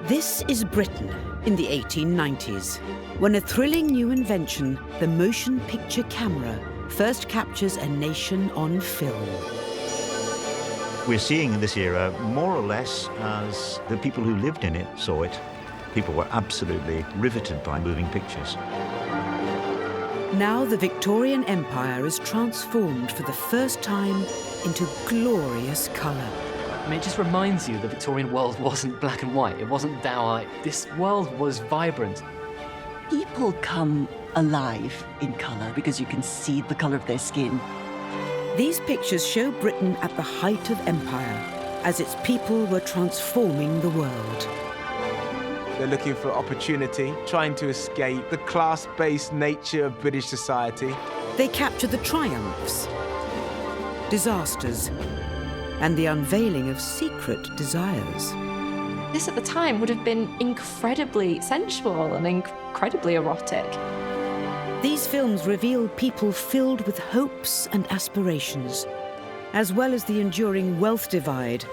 This is Britain in the 1890s, when a thrilling new invention, the motion picture camera, first captures a nation on film. We're seeing this era more or less as the people who lived in it saw it. People were absolutely riveted by moving pictures. Now the Victorian Empire is transformed for the first time into glorious colour. I mean, it just reminds you the Victorian world wasn't black and white. It wasn't dour. This world was vibrant. People come alive in colour because you can see the colour of their skin. These pictures show Britain at the height of empire, as its people were transforming the world. They're looking for opportunity, trying to escape the class-based nature of British society. They capture the triumphs, disasters, and the unveiling of secret desires. This at the time would have been incredibly sensual and incredibly erotic. These films reveal people filled with hopes and aspirations, as well as the enduring wealth divide,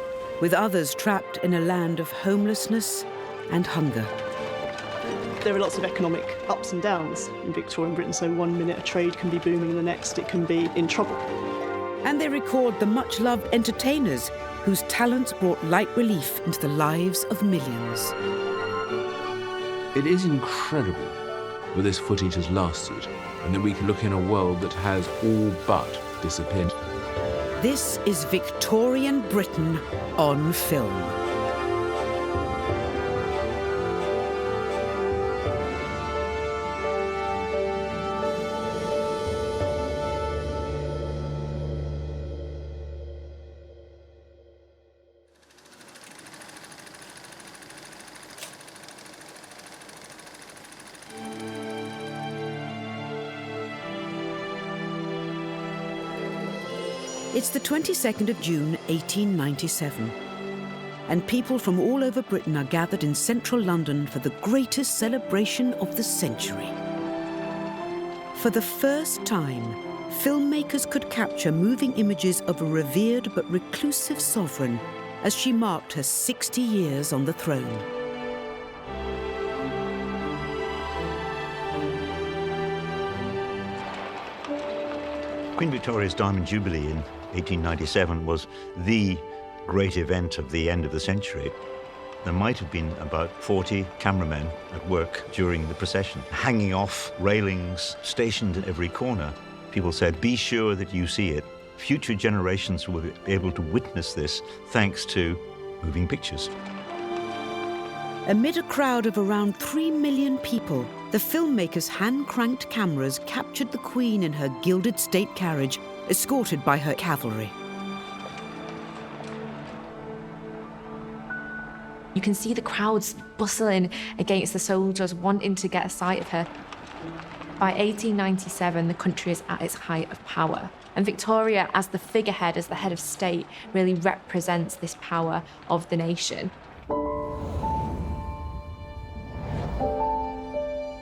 with others trapped in a land of homelessness and hunger. There are lots of economic ups and downs in Victorian Britain, so one minute a trade can be booming and the next it can be in trouble. And they record the much-loved entertainers whose talents brought light relief into the lives of millions. It is incredible that this footage has lasted and that we can look in a world that has all but disappeared. This is Victorian Britain on film. It's the 22nd of June, 1897, and people from all over Britain are gathered in central London for the greatest celebration of the century. For the first time, filmmakers could capture moving images of a revered but reclusive sovereign as she marked her 60 years on the throne. Queen Victoria's Diamond Jubilee in 1897 was the great event of the end of the century. There might have been about 40 cameramen at work during the procession, hanging off railings, stationed at every corner. People said, be sure that you see it. Future generations will be able to witness this thanks to moving pictures. Amid a crowd of around 3 million people, the filmmakers' hand-cranked cameras captured the Queen in her gilded state carriage, escorted by her cavalry. You can see the crowds bustling against the soldiers, wanting to get a sight of her. By 1897, the country is at its height of power. And Victoria, as the figurehead, as the head of state, really represents this power of the nation.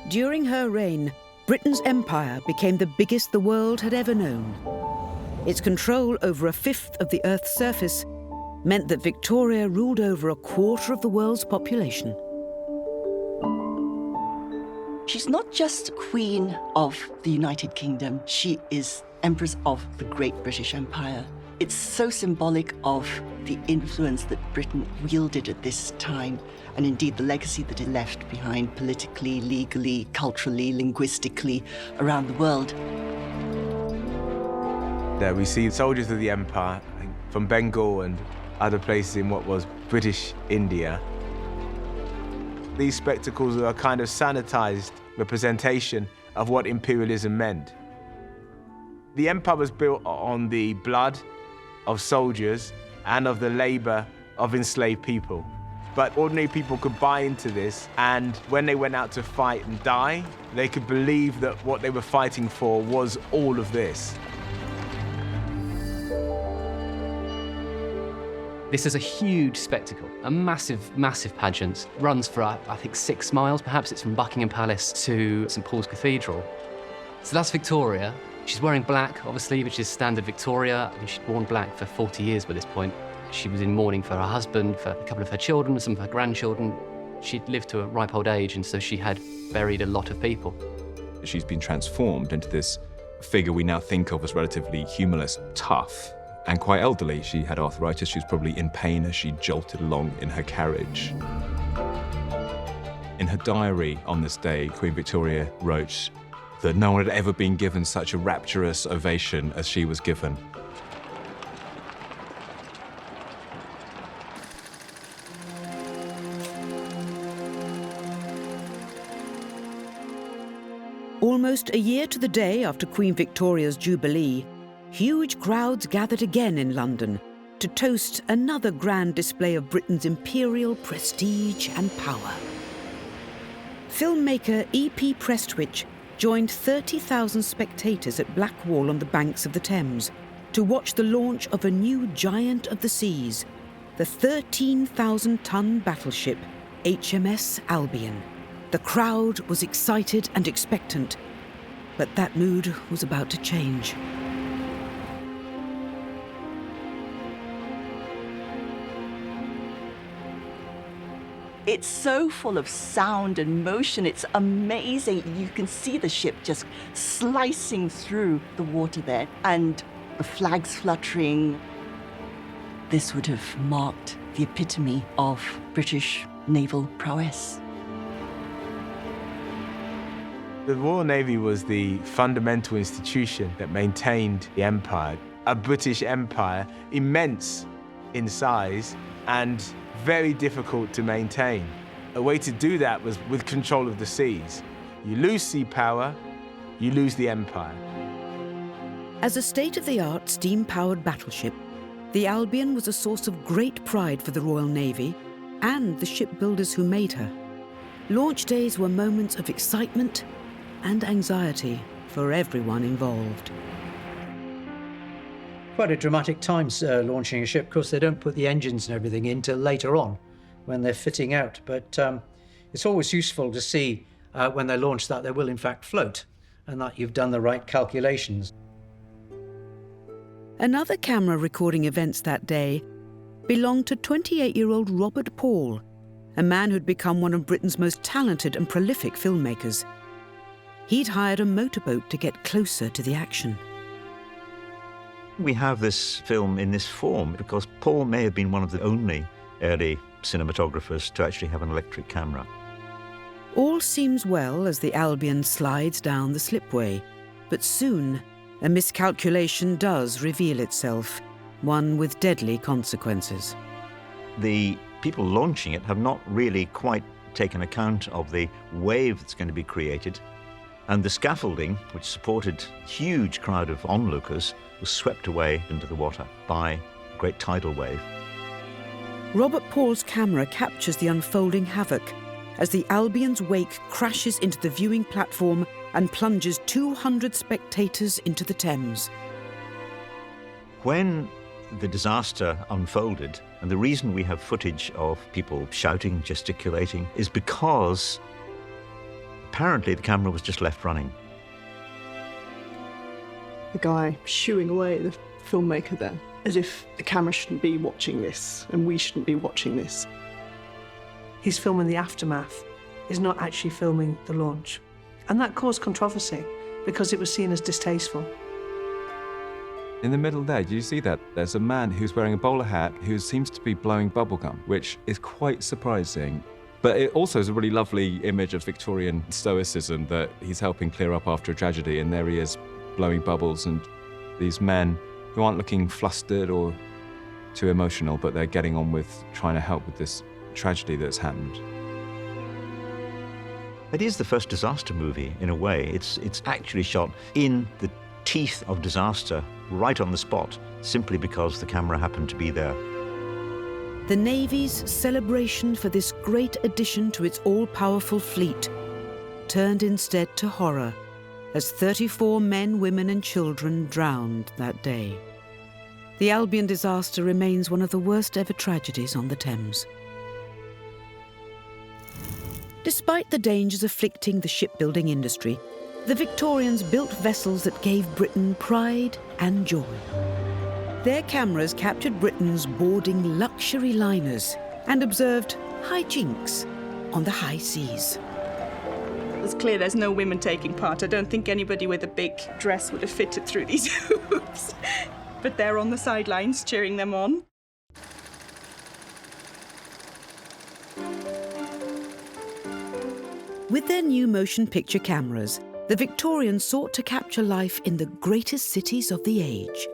During her reign, Britain's empire became the biggest the world had ever known. Its control over a fifth of the Earth's surface meant that Victoria ruled over a quarter of the world's population. She's not just Queen of the United Kingdom, she is Empress of the Great British Empire. It's so symbolic of the influence that Britain wielded at this time, and indeed the legacy that it left behind politically, legally, culturally, linguistically around the world. There we see soldiers of the Empire from Bengal and other places in what was British India. These spectacles are a kind of sanitized representation of what imperialism meant. The empire was built on the blood of soldiers and of the labor of enslaved people. But ordinary people could buy into this, and when they went out to fight and die, they could believe that what they were fighting for was all of this. This is a huge spectacle, a massive, massive pageant. Runs for, I think, 6 miles, perhaps. It's from Buckingham Palace to St Paul's Cathedral. So that's Victoria. She's wearing black, obviously, which is standard Victoria. I mean, she'd worn black for 40 years by this point. She was in mourning for her husband, for a couple of her children, some of her grandchildren. She'd lived to a ripe old age, and so she had buried a lot of people. She's been transformed into this figure we now think of as relatively humorless, tough, and quite elderly. She had arthritis. She was probably in pain as she jolted along in her carriage. In her diary on this day, Queen Victoria wrote that no one had ever been given such a rapturous ovation as she was given. Almost a year to the day after Queen Victoria's Jubilee, huge crowds gathered again in London to toast another grand display of Britain's imperial prestige and power. Filmmaker E.P. Prestwich joined 30,000 spectators at Blackwall on the banks of the Thames to watch the launch of a new giant of the seas, the 13,000-ton battleship HMS Albion. The crowd was excited and expectant, but that mood was about to change. It's so full of sound and motion. It's amazing. You can see the ship just slicing through the water there and the flags fluttering. This would have marked the epitome of British naval prowess. The Royal Navy was the fundamental institution that maintained the empire. A British empire, immense in size and very difficult to maintain. A way to do that was with control of the seas. You lose sea power, you lose the empire. As a state-of-the-art steam-powered battleship, the Albion was a source of great pride for the Royal Navy and the shipbuilders who made her. Launch days were moments of excitement and anxiety for everyone involved. Quite a dramatic time launching a ship. Of course, they don't put the engines and everything in till later on when they're fitting out. But it's always useful to see when they launch that they will in fact float and that you've done the right calculations. Another camera recording events that day belonged to 28-year-old Robert Paul, a man who'd become one of Britain's most talented and prolific filmmakers. He'd hired a motorboat to get closer to the action. We have this film in this form because Paul may have been one of the only early cinematographers to actually have an electric camera. All seems well as the Albion slides down the slipway, but soon a miscalculation does reveal itself, one with deadly consequences. The people launching it have not really quite taken account of the wave that's going to be created, and the scaffolding, which supported a huge crowd of onlookers, was swept away into the water by a great tidal wave. Robert Paul's camera captures the unfolding havoc as the Albion's wake crashes into the viewing platform and plunges 200 spectators into the Thames. When the disaster unfolded, and the reason we have footage of people shouting, gesticulating, is because apparently the camera was just left running. The guy shooing away the filmmaker there, as if the camera shouldn't be watching this and we shouldn't be watching this. He's filming the aftermath. He's not actually filming the launch. And that caused controversy because it was seen as distasteful. In the middle there, do you see that? There's a man who's wearing a bowler hat who seems to be blowing bubblegum, which is quite surprising. But it also is a really lovely image of Victorian stoicism that he's helping clear up after a tragedy, and there he is blowing bubbles, and these men who aren't looking flustered or too emotional, but they're getting on with trying to help with this tragedy that's happened. It is the first disaster movie, in a way. It's actually shot in the teeth of disaster, right on the spot, simply because the camera happened to be there. The Navy's celebration for this great addition to its all-powerful fleet turned instead to horror as 34 men, women and children drowned that day. The Albion disaster remains one of the worst ever tragedies on the Thames. Despite the dangers afflicting the shipbuilding industry, the Victorians built vessels that gave Britain pride and joy. Their cameras captured Britain's boarding luxury liners and observed hijinks, on the high seas. It's clear there's no women taking part. I don't think anybody with a big dress would have fitted through these hoops. But they're on the sidelines cheering them on. With their new motion picture cameras, the Victorians sought to capture life in the greatest cities of the age.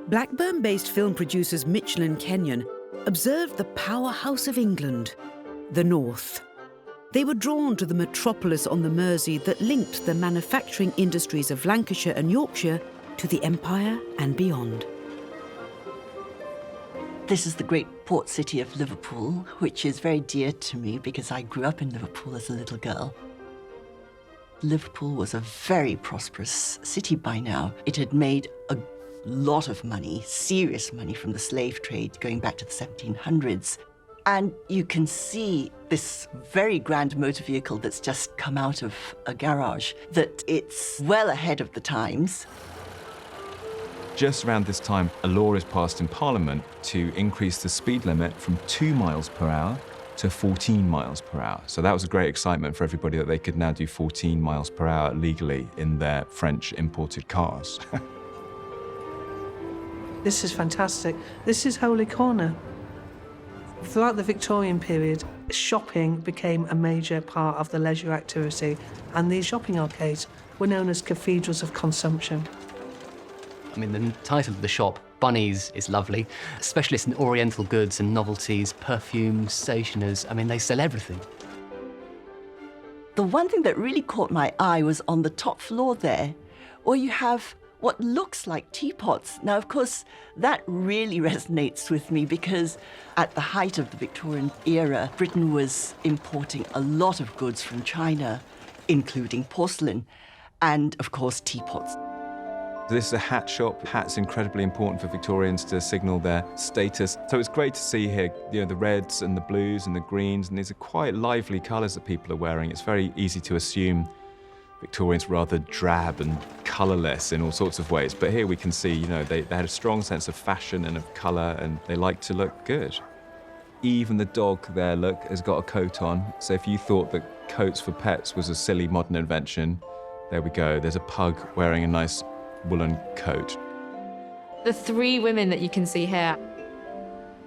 Blackburn-based film producers Mitchell and Kenyon observed the powerhouse of England, the North. They were drawn to the metropolis on the Mersey that linked the manufacturing industries of Lancashire and Yorkshire to the Empire and beyond. This is the great port city of Liverpool, which is very dear to me because I grew up in Liverpool as a little girl. Liverpool was a very prosperous city by now. It had made a lot of money, serious money, from the slave trade going back to the 1700s. And you can see this very grand motor vehicle that's just come out of a garage, that it's well ahead of the times. Just around this time, a law is passed in Parliament to increase the speed limit from 2 miles per hour to 14 miles per hour. So that was a great excitement for everybody that they could now do 14 miles per hour legally in their French imported cars. This is fantastic. This is Holy Corner. Throughout the Victorian period, shopping became a major part of the leisure activity, and these shopping arcades were known as cathedrals of consumption. I mean, the title of the shop, Bunnies, is lovely. Specialists in oriental goods and novelties, perfumes, stationers. I mean, they sell everything. The one thing that really caught my eye was on the top floor there, where you have what looks like teapots. Now, of course, that really resonates with me because at the height of the Victorian era, Britain was importing a lot of goods from China, including porcelain and, of course, teapots. This is a hat shop. Hats incredibly important for Victorians to signal their status. So it's great to see here, you know, the reds and the blues and the greens, and these are quite lively colours that people are wearing. It's very easy to assume Victorians were rather drab and colourless in all sorts of ways. But here we can see, you know, they had a strong sense of fashion and of colour, and they like to look good. Even the dog there, look, has got a coat on. So if you thought that coats for pets was a silly modern invention, there we go. There's a pug wearing a nice woolen coat. The three women that you can see here,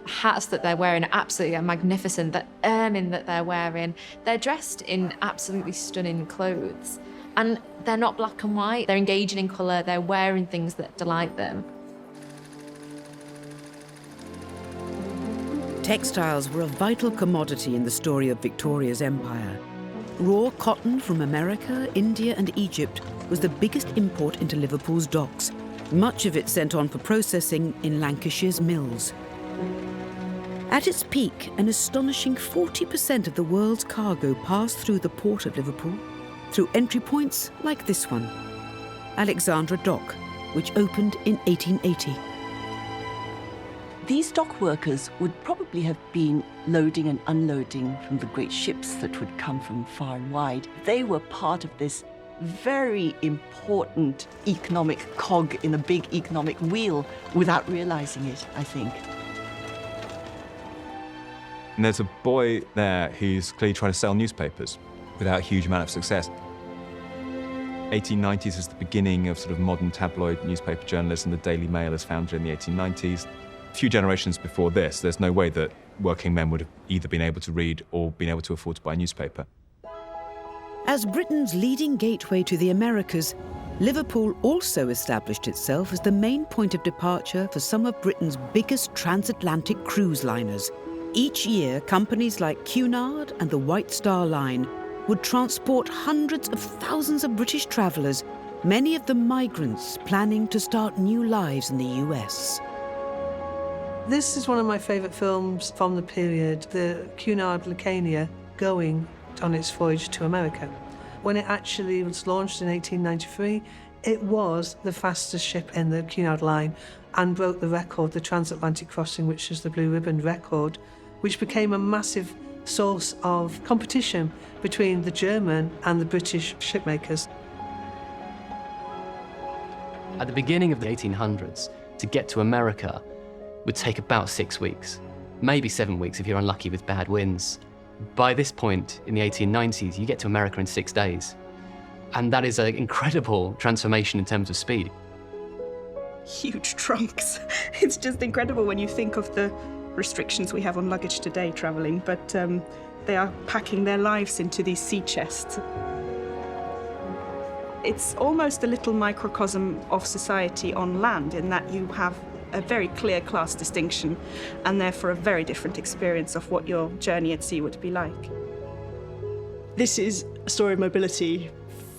hats that they're wearing are absolutely magnificent. The ermine that they're wearing, they're dressed in absolutely stunning clothes. And they're not black and white, they're engaging in colour, they're wearing things that delight them. Textiles were a vital commodity in the story of Victoria's empire. Raw cotton from America, India and Egypt was the biggest import into Liverpool's docks, much of it sent on for processing in Lancashire's mills. At its peak, an astonishing 40% of the world's cargo passed through the port of Liverpool, through entry points like this one, Alexandra Dock, which opened in 1880. These dock workers would probably have been loading and unloading from the great ships that would come from far and wide. They were part of this very important economic cog in a big economic wheel without realizing it, I think. And there's a boy there who's clearly trying to sell newspapers without a huge amount of success. 1890s is the beginning of sort of modern tabloid newspaper journalism. The Daily Mail is founded in the 1890s. A few generations before this, there's no way that working men would have either been able to read or been able to afford to buy a newspaper. As Britain's leading gateway to the Americas, Liverpool also established itself as the main point of departure for some of Britain's biggest transatlantic cruise liners. Each year, companies like Cunard and the White Star Line would transport hundreds of thousands of British travellers, many of them migrants planning to start new lives in the US. This is one of my favourite films from the period, the Cunard Lucania going on its voyage to America. When it actually was launched in 1893, it was the fastest ship in the Cunard line and broke the record, the Transatlantic crossing, which is the Blue Ribbon record, which became a massive source of competition between the German and the British shipmakers. At the beginning of the 1800s, to get to America would take about 6 weeks, maybe 7 weeks if you're unlucky with bad winds. By this point, in the 1890s, you get to America in 6 days. And that is an incredible transformation in terms of speed. Huge trunks. It's just incredible when you think of the restrictions we have on luggage today travelling, but they are packing their lives into these sea chests. It's almost a little microcosm of society on land in that you have a very clear class distinction and therefore a very different experience of what your journey at sea would be like. This is a story of mobility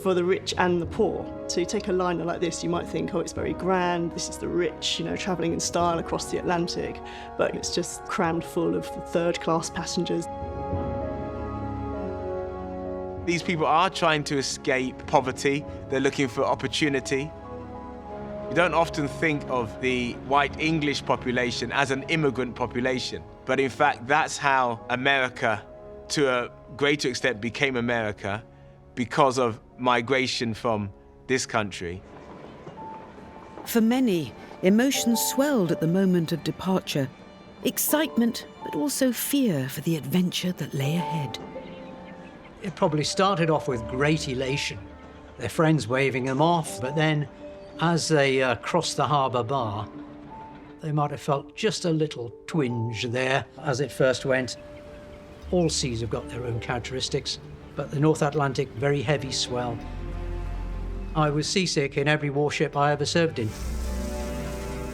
for the rich and the poor. So you take a liner like this, you might think, oh, it's very grand, this is the rich, travelling in style across the Atlantic, but it's just crammed full of third-class passengers. These people are trying to escape poverty. They're looking for opportunity. You don't often think of the white English population as an immigrant population, but in fact, that's how America, to a greater extent, became America, because of migration from this country. For many, emotions swelled at the moment of departure. Excitement, but also fear for the adventure that lay ahead. It probably started off with great elation, their friends waving them off, but then as they crossed the harbour bar, they might have felt just a little twinge there as it first went. All seas have got their own characteristics, but the North Atlantic, very heavy swell. I was seasick in every warship I ever served in.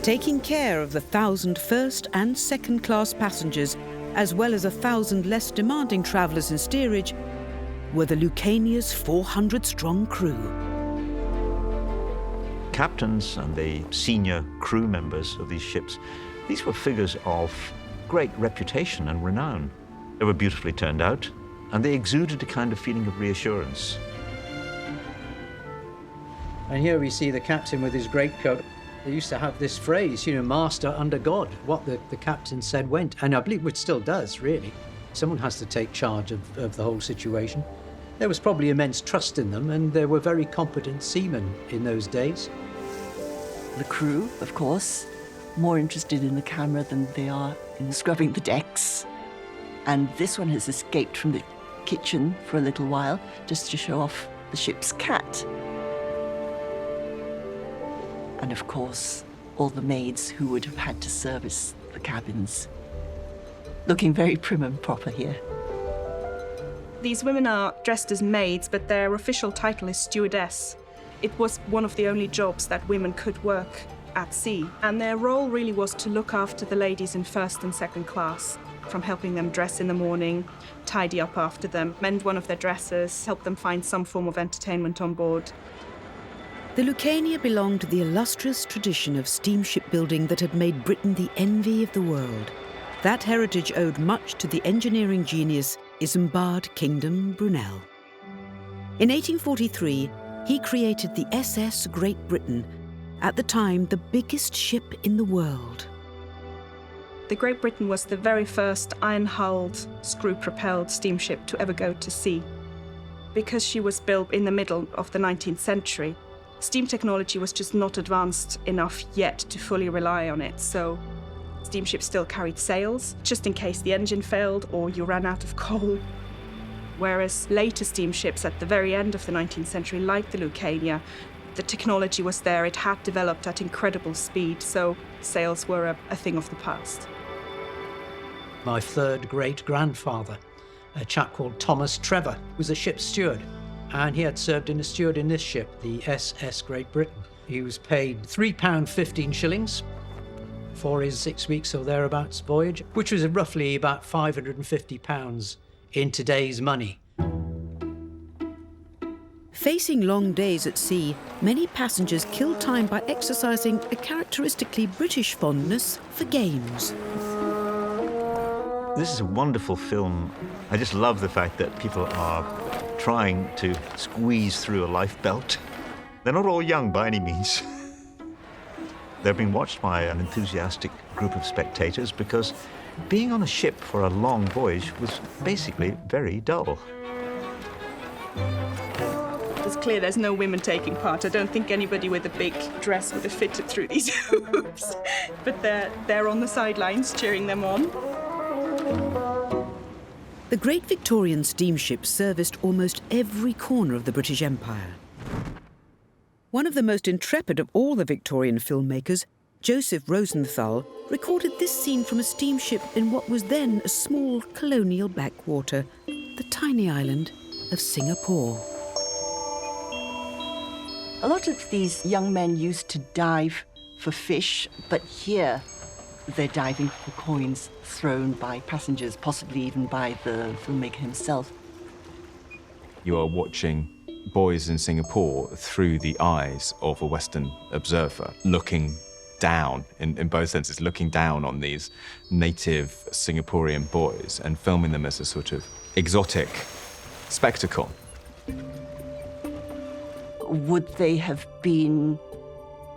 Taking care of the 1,000 first and second class passengers, as well as 1,000 less demanding travellers in steerage, were the Lucania's 400-strong crew. Captains and the senior crew members of these ships, these were figures of great reputation and renown. They were beautifully turned out, and they exuded a kind of feeling of reassurance. And here we see the captain with his greatcoat. They used to have this phrase, master under God. What the captain said went, and I believe it still does, really. Someone has to take charge of the whole situation. There was probably immense trust in them, and there were very competent seamen in those days. The crew, of course, more interested in the camera than they are in scrubbing the decks. And this one has escaped from the kitchen for a little while just to show off the ship's cat. And of course, all the maids who would have had to service the cabins. Looking very prim and proper here. These women are dressed as maids, but their official title is stewardess. It was one of the only jobs that women could work at sea, and their role really was to look after the ladies in first and second class, from helping them dress in the morning, tidy up after them, mend one of their dresses, help them find some form of entertainment on board. The Lucania belonged to the illustrious tradition of steamship building that had made Britain the envy of the world. That heritage owed much to the engineering genius Isambard Kingdom Brunel. In 1843, he created the SS Great Britain, at the time the biggest ship in the world. The Great Britain was the very first iron-hulled, screw-propelled steamship to ever go to sea. Because she was built in the middle of the 19th century, steam technology was just not advanced enough yet to fully rely on it, so steamships still carried sails, just in case the engine failed or you ran out of coal. Whereas later steamships at the very end of the 19th century, like the Lucania, the technology was there, it had developed at incredible speed, so sails were a thing of the past. My third great-grandfather, a chap called Thomas Trevor, was a ship's steward, and he had served in a steward in this ship, the SS Great Britain. He was paid £3.15 for his 6 weeks or thereabouts voyage, which was roughly about £550 in today's money. Facing long days at sea, many passengers killed time by exercising a characteristically British fondness for games. This is a wonderful film. I just love the fact that people are trying to squeeze through a life belt. They're not all young by any means. They're being watched by an enthusiastic group of spectators because being on a ship for a long voyage was basically very dull. It's clear there's no women taking part. I don't think anybody with a big dress would have fitted through these hoops. But they're on the sidelines cheering them on. The great Victorian steamships serviced almost every corner of the British Empire. One of the most intrepid of all the Victorian filmmakers, Joseph Rosenthal, recorded this scene from a steamship in what was then a small colonial backwater, the tiny island of Singapore. A lot of these young men used to dive for fish, but here they're diving for coins thrown by passengers, possibly even by the filmmaker himself. You are watching boys in Singapore through the eyes of a Western observer, looking down, in both senses, looking down on these native Singaporean boys and filming them as a sort of exotic spectacle. Would they have been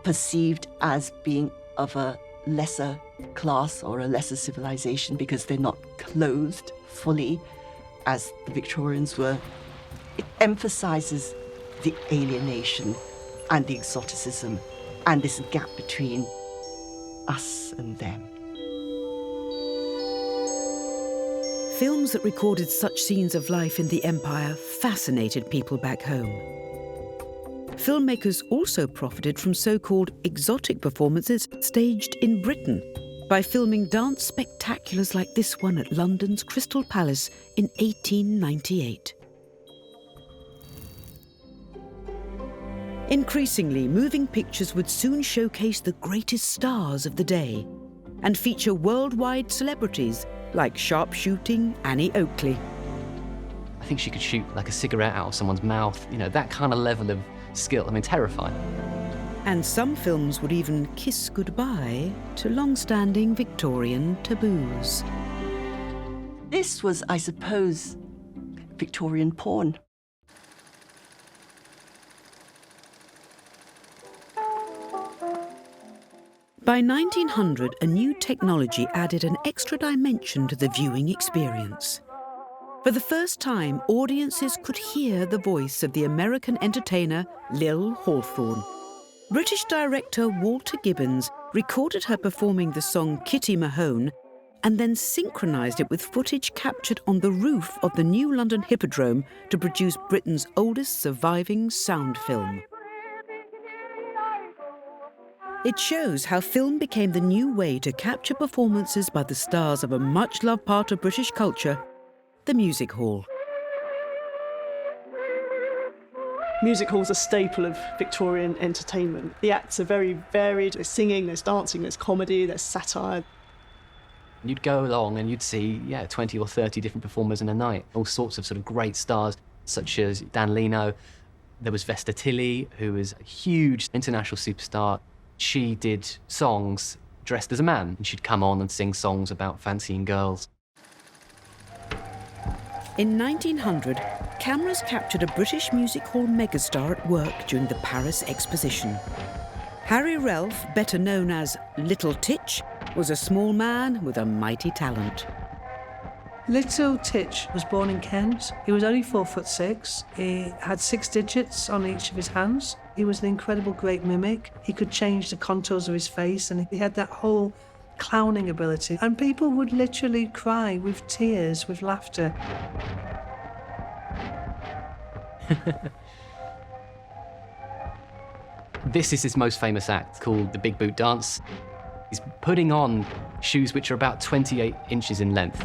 perceived as being of a lesser class or a lesser civilization because they're not clothed fully as the Victorians were? It emphasizes the alienation and the exoticism and this gap between us and them. Films that recorded such scenes of life in the Empire fascinated people back home. Filmmakers also profited from so-called exotic performances staged in Britain by filming dance spectaculars like this one at London's Crystal Palace in 1898. Increasingly, moving pictures would soon showcase the greatest stars of the day and feature worldwide celebrities like sharpshooting Annie Oakley. I think she could shoot like a cigarette out of someone's mouth, you know, that kind of level of skill. I mean, terrifying. And some films would even kiss goodbye to long-standing Victorian taboos. This was, I suppose, Victorian porn. By 1900, a new technology added an extra dimension to the viewing experience. For the first time, audiences could hear the voice of the American entertainer Lil Hawthorne. British director Walter Gibbons recorded her performing the song Kitty Mahone and then synchronised it with footage captured on the roof of the New London Hippodrome to produce Britain's oldest surviving sound film. It shows how film became the new way to capture performances by the stars of a much-loved part of British culture, the music hall. Music hall's a staple of Victorian entertainment. The acts are very varied. There's singing, there's dancing, there's comedy, there's satire. You'd go along and you'd see, 20 or 30 different performers in a night. All sorts of sort of great stars, such as Dan Leno. There was Vesta Tilley, who was a huge international superstar. She did songs dressed as a man, and she'd come on and sing songs about fancying girls. In 1900, cameras captured a British music hall megastar at work during the Paris Exposition. Harry Relf, better known as Little Titch, was a small man with a mighty talent. Little Titch was born in Kent. He was only 4'6". He had 6 digits on each of his hands. He was an incredible great mimic. He could change the contours of his face, and he had that whole clowning ability. And people would literally cry with tears, with laughter. This is his most famous act, called the Big Boot Dance. He's putting on shoes which are about 28 inches in length.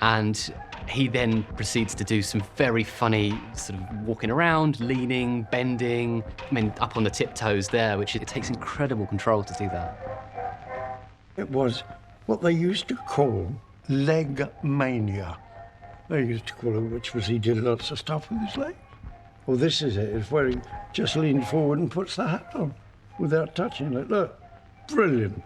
And he then proceeds to do some very funny sort of walking around, leaning, bending, up on the tiptoes there, which it takes incredible control to do that. It was what they used to call leg mania. They used to call it, which was he did lots of stuff with his legs. Well, this is it. It's where he just leans forward and puts the hat on without touching it. Look, brilliant.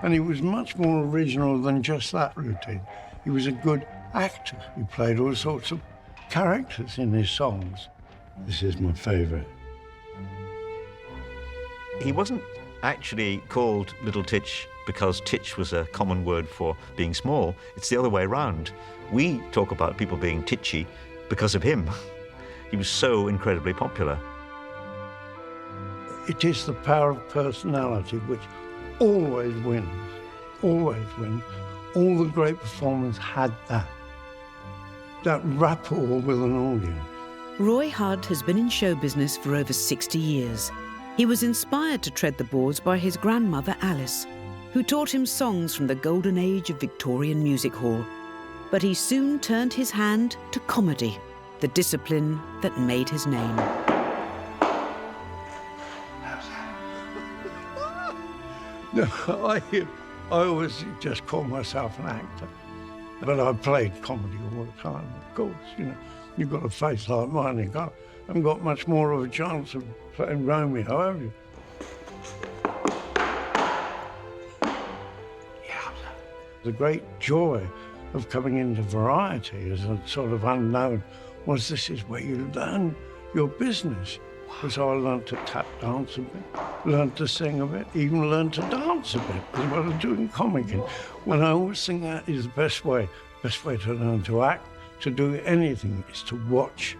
And he was much more original than just that routine. He was a good actor. He played all sorts of characters in his songs. This is my favourite. He wasn't actually called Little Titch because titch was a common word for being small. It's the other way around. We talk about people being titchy because of him. He was so incredibly popular. It is the power of personality which always wins, All the great performers had that rapport with an audience. Roy Hudd has been in show business for over 60 years. He was inspired to tread the boards by his grandmother Alice, who taught him songs from the golden age of Victorian music hall. But he soon turned his hand to comedy, the discipline that made his name. No, I always just call myself an actor. But I played comedy all the time, of course, you know. You've got a face like mine, you haven't got much more of a chance of playing Romeo, have you? Yeah. The great joy of coming into variety as a sort of unknown was this is where you learn your business. Because I learned to tap dance a bit, learned to sing a bit, even learned to dance a bit, because what I was doing comic. When I always think that is the best way to learn to act, to do anything, is to watch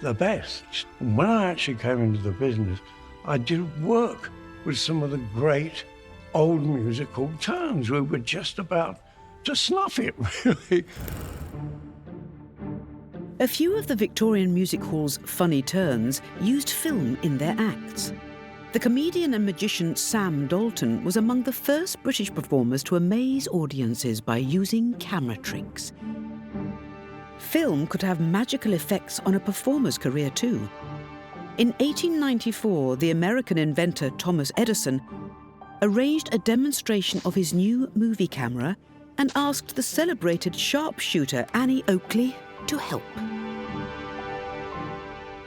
the best. And when I actually came into the business, I did work with some of the great old musical turns. We were just about to snuff it, really. A few of the Victorian music hall's funny turns used film in their acts. The comedian and magician Sam Dalton was among the first British performers to amaze audiences by using camera tricks. Film could have magical effects on a performer's career too. In 1894, the American inventor Thomas Edison arranged a demonstration of his new movie camera and asked the celebrated sharpshooter Annie Oakley to help.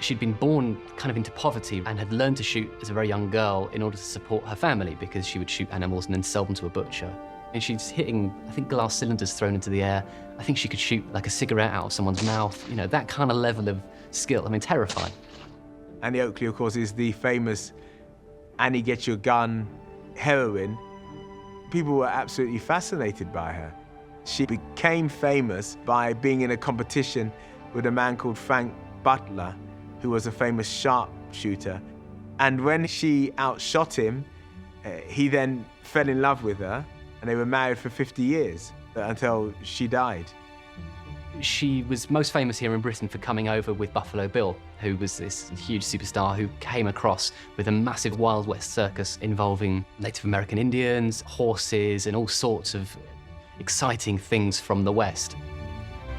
She'd been born kind of into poverty and had learned to shoot as a very young girl in order to support her family, because she would shoot animals and then sell them to a butcher. And she's hitting, I think, glass cylinders thrown into the air. I think she could shoot like a cigarette out of someone's mouth. You know, that kind of level of skill. I mean, terrifying. Annie Oakley, of course, is the famous Annie Get Your Gun heroine. People were absolutely fascinated by her. She became famous by being in a competition with a man called Frank Butler, who was a famous sharpshooter. And when she outshot him, he then fell in love with her, and they were married for 50 years until she died. She was most famous here in Britain for coming over with Buffalo Bill, who was this huge superstar who came across with a massive Wild West circus involving Native American Indians, horses, and all sorts of exciting things from the West.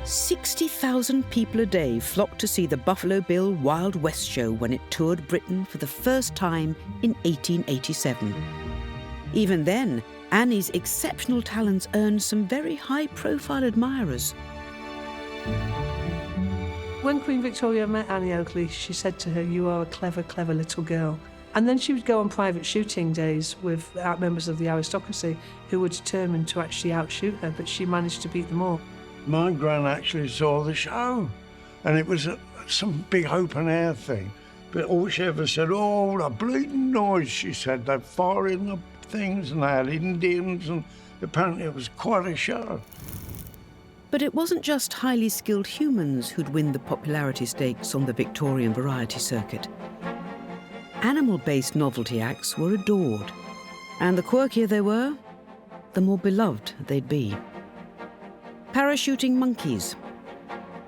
60,000 people a day flocked to see the Buffalo Bill Wild West show when it toured Britain for the first time in 1887. Even then, Annie's exceptional talents earned some very high-profile admirers. When Queen Victoria met Annie Oakley, she said to her, "You are a clever, clever little girl." And then she would go on private shooting days with members of the aristocracy who were determined to actually outshoot her, but she managed to beat them all. My gran actually saw the show, and it was some big open-air thing. But all she ever said, "Oh, the bleeding noise," she said. They're firing the things, and they had Indians, and apparently it was quite a show. But it wasn't just highly skilled humans who'd win the popularity stakes on the Victorian variety circuit. Animal-based novelty acts were adored, and the quirkier they were, the more beloved they'd be. Parachuting monkeys,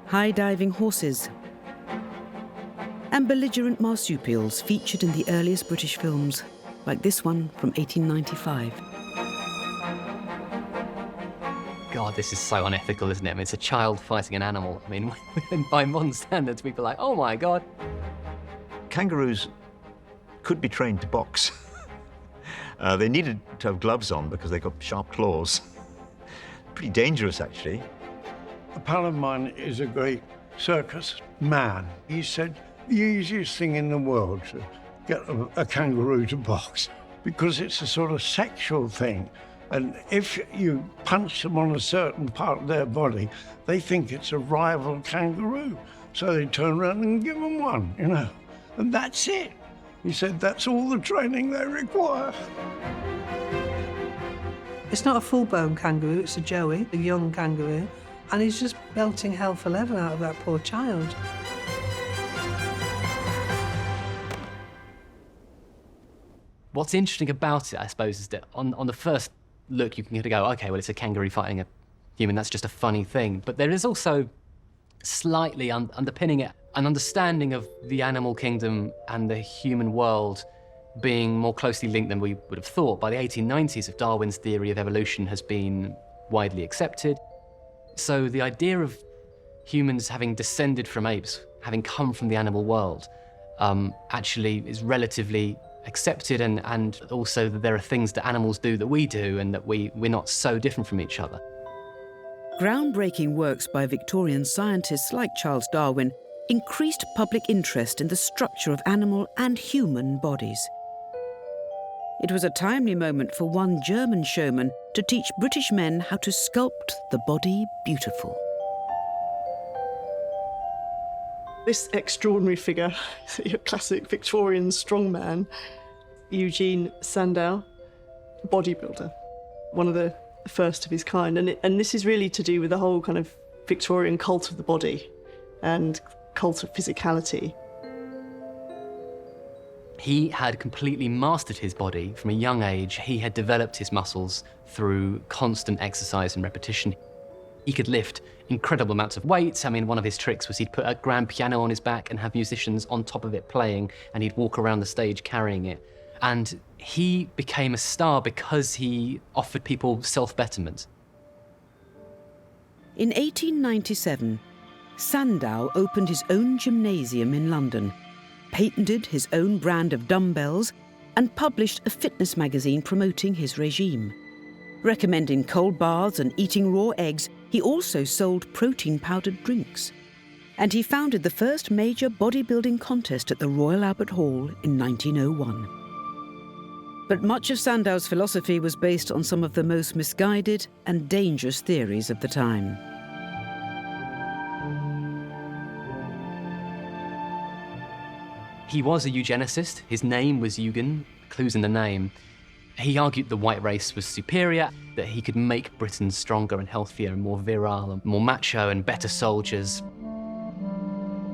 high-diving horses, and belligerent marsupials featured in the earliest British films, like this one from 1895. God, this is so unethical, isn't it? I mean, it's a child fighting an animal. I mean, by modern standards, people are like, oh my God. Kangaroos could be trained to box. They needed to have gloves on because they got sharp claws. Pretty dangerous, actually. A pal of mine is a great circus man. He said the easiest thing in the world to get a kangaroo to box, because it's a sort of sexual thing. And if you punch them on a certain part of their body, they think it's a rival kangaroo. So they turn around and give them one, you know. And that's it. He said that's all the training they require. It's not a full-blown kangaroo, it's a joey, a young kangaroo, and he's just belting hell for leather out of that poor child. What's interesting about it, I suppose, is that on the first look, you can go, okay, well, it's a kangaroo fighting a human, that's just a funny thing. But there is also slightly underpinning it an understanding of the animal kingdom and the human world being more closely linked than we would have thought. By the 1890s, if Darwin's theory of evolution has been widely accepted. So the idea of humans having descended from apes, having come from the animal world, actually is relatively accepted, and also that there are things that animals do that we do, and that we're not so different from each other. Groundbreaking works by Victorian scientists like Charles Darwin increased public interest in the structure of animal and human bodies. It was a timely moment for one German showman to teach British men how to sculpt the body beautiful. This extraordinary figure, your classic Victorian strongman, Eugene Sandow, bodybuilder, one of the first of his kind. And this is really to do with the whole kind of Victorian cult of the body and cult of physicality. He had completely mastered his body from a young age. He had developed his muscles through constant exercise and repetition. He could lift incredible amounts of weights. I mean, one of his tricks was he'd put a grand piano on his back and have musicians on top of it playing, and he'd walk around the stage carrying it. And he became a star because he offered people self-betterment. In 1897, Sandow opened his own gymnasium in London, patented his own brand of dumbbells, and published a fitness magazine promoting his regime. Recommending cold baths and eating raw eggs, he also sold protein-powdered drinks. And he founded the first major bodybuilding contest at the Royal Albert Hall in 1901. But much of Sandow's philosophy was based on some of the most misguided and dangerous theories of the time. He was a eugenicist. His name was Eugen, clues in the name. He argued the white race was superior, that he could make Britain stronger and healthier and more virile and more macho and better soldiers.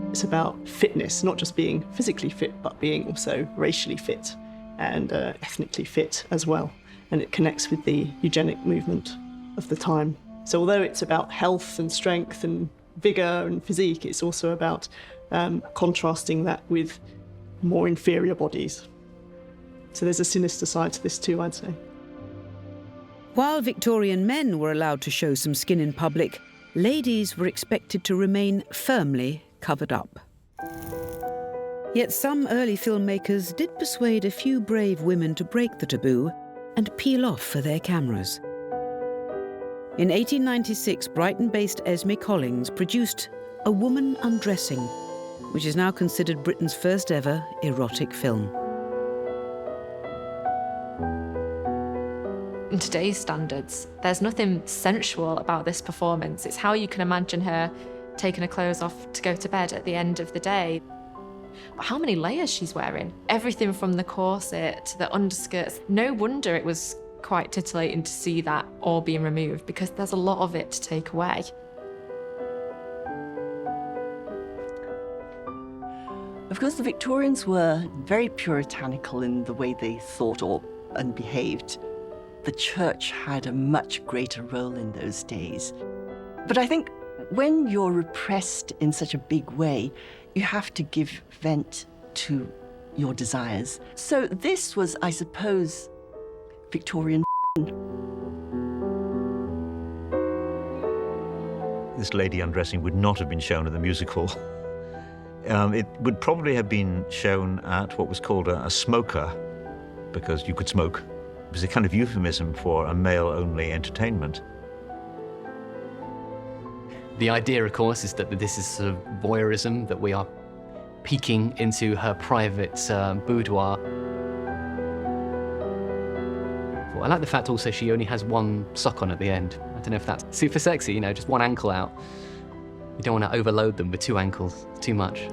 It's about fitness, not just being physically fit, but being also racially fit and ethnically fit as well. And it connects with the eugenic movement of the time. So although it's about health and strength and vigour and physique, it's also about contrasting that with more inferior bodies. So there's a sinister side to this too, I'd say. While Victorian men were allowed to show some skin in public, ladies were expected to remain firmly covered up. Yet some early filmmakers did persuade a few brave women to break the taboo and peel off for their cameras. In 1896, Brighton-based Esme Collins produced A Woman Undressing, which is now considered Britain's first ever erotic film. In today's standards, there's nothing sensual about this performance. It's how you can imagine her taking her clothes off to go to bed at the end of the day. But how many layers she's wearing? Everything from the corset to the underskirts. No wonder it was quite titillating to see that all being removed, because there's a lot of it to take away. Of course, the Victorians were very puritanical in the way they thought and behaved. The church had a much greater role in those days. But I think when you're repressed in such a big way, you have to give vent to your desires. So this was, I suppose, Victorian. This lady undressing would not have been shown at the music hall. It would probably have been shown at what was called a smoker, because you could smoke. It was a kind of euphemism for a male-only entertainment. The idea, of course, is that this is sort of voyeurism, that we are peeking into her private boudoir. I like the fact also she only has one sock on at the end. I don't know if that's super sexy, you know, just one ankle out. You don't want to overload them with two ankles, too much.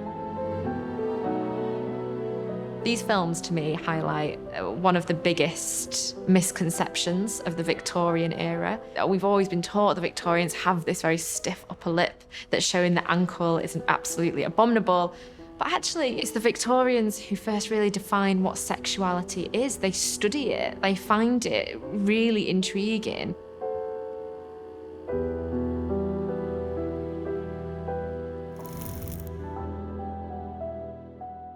These films, to me, highlight one of the biggest misconceptions of the Victorian era. We've always been taught the Victorians have this very stiff upper lip, that showing the ankle isn't absolutely abominable. But actually, it's the Victorians who first really define what sexuality is. They study it, they find it really intriguing.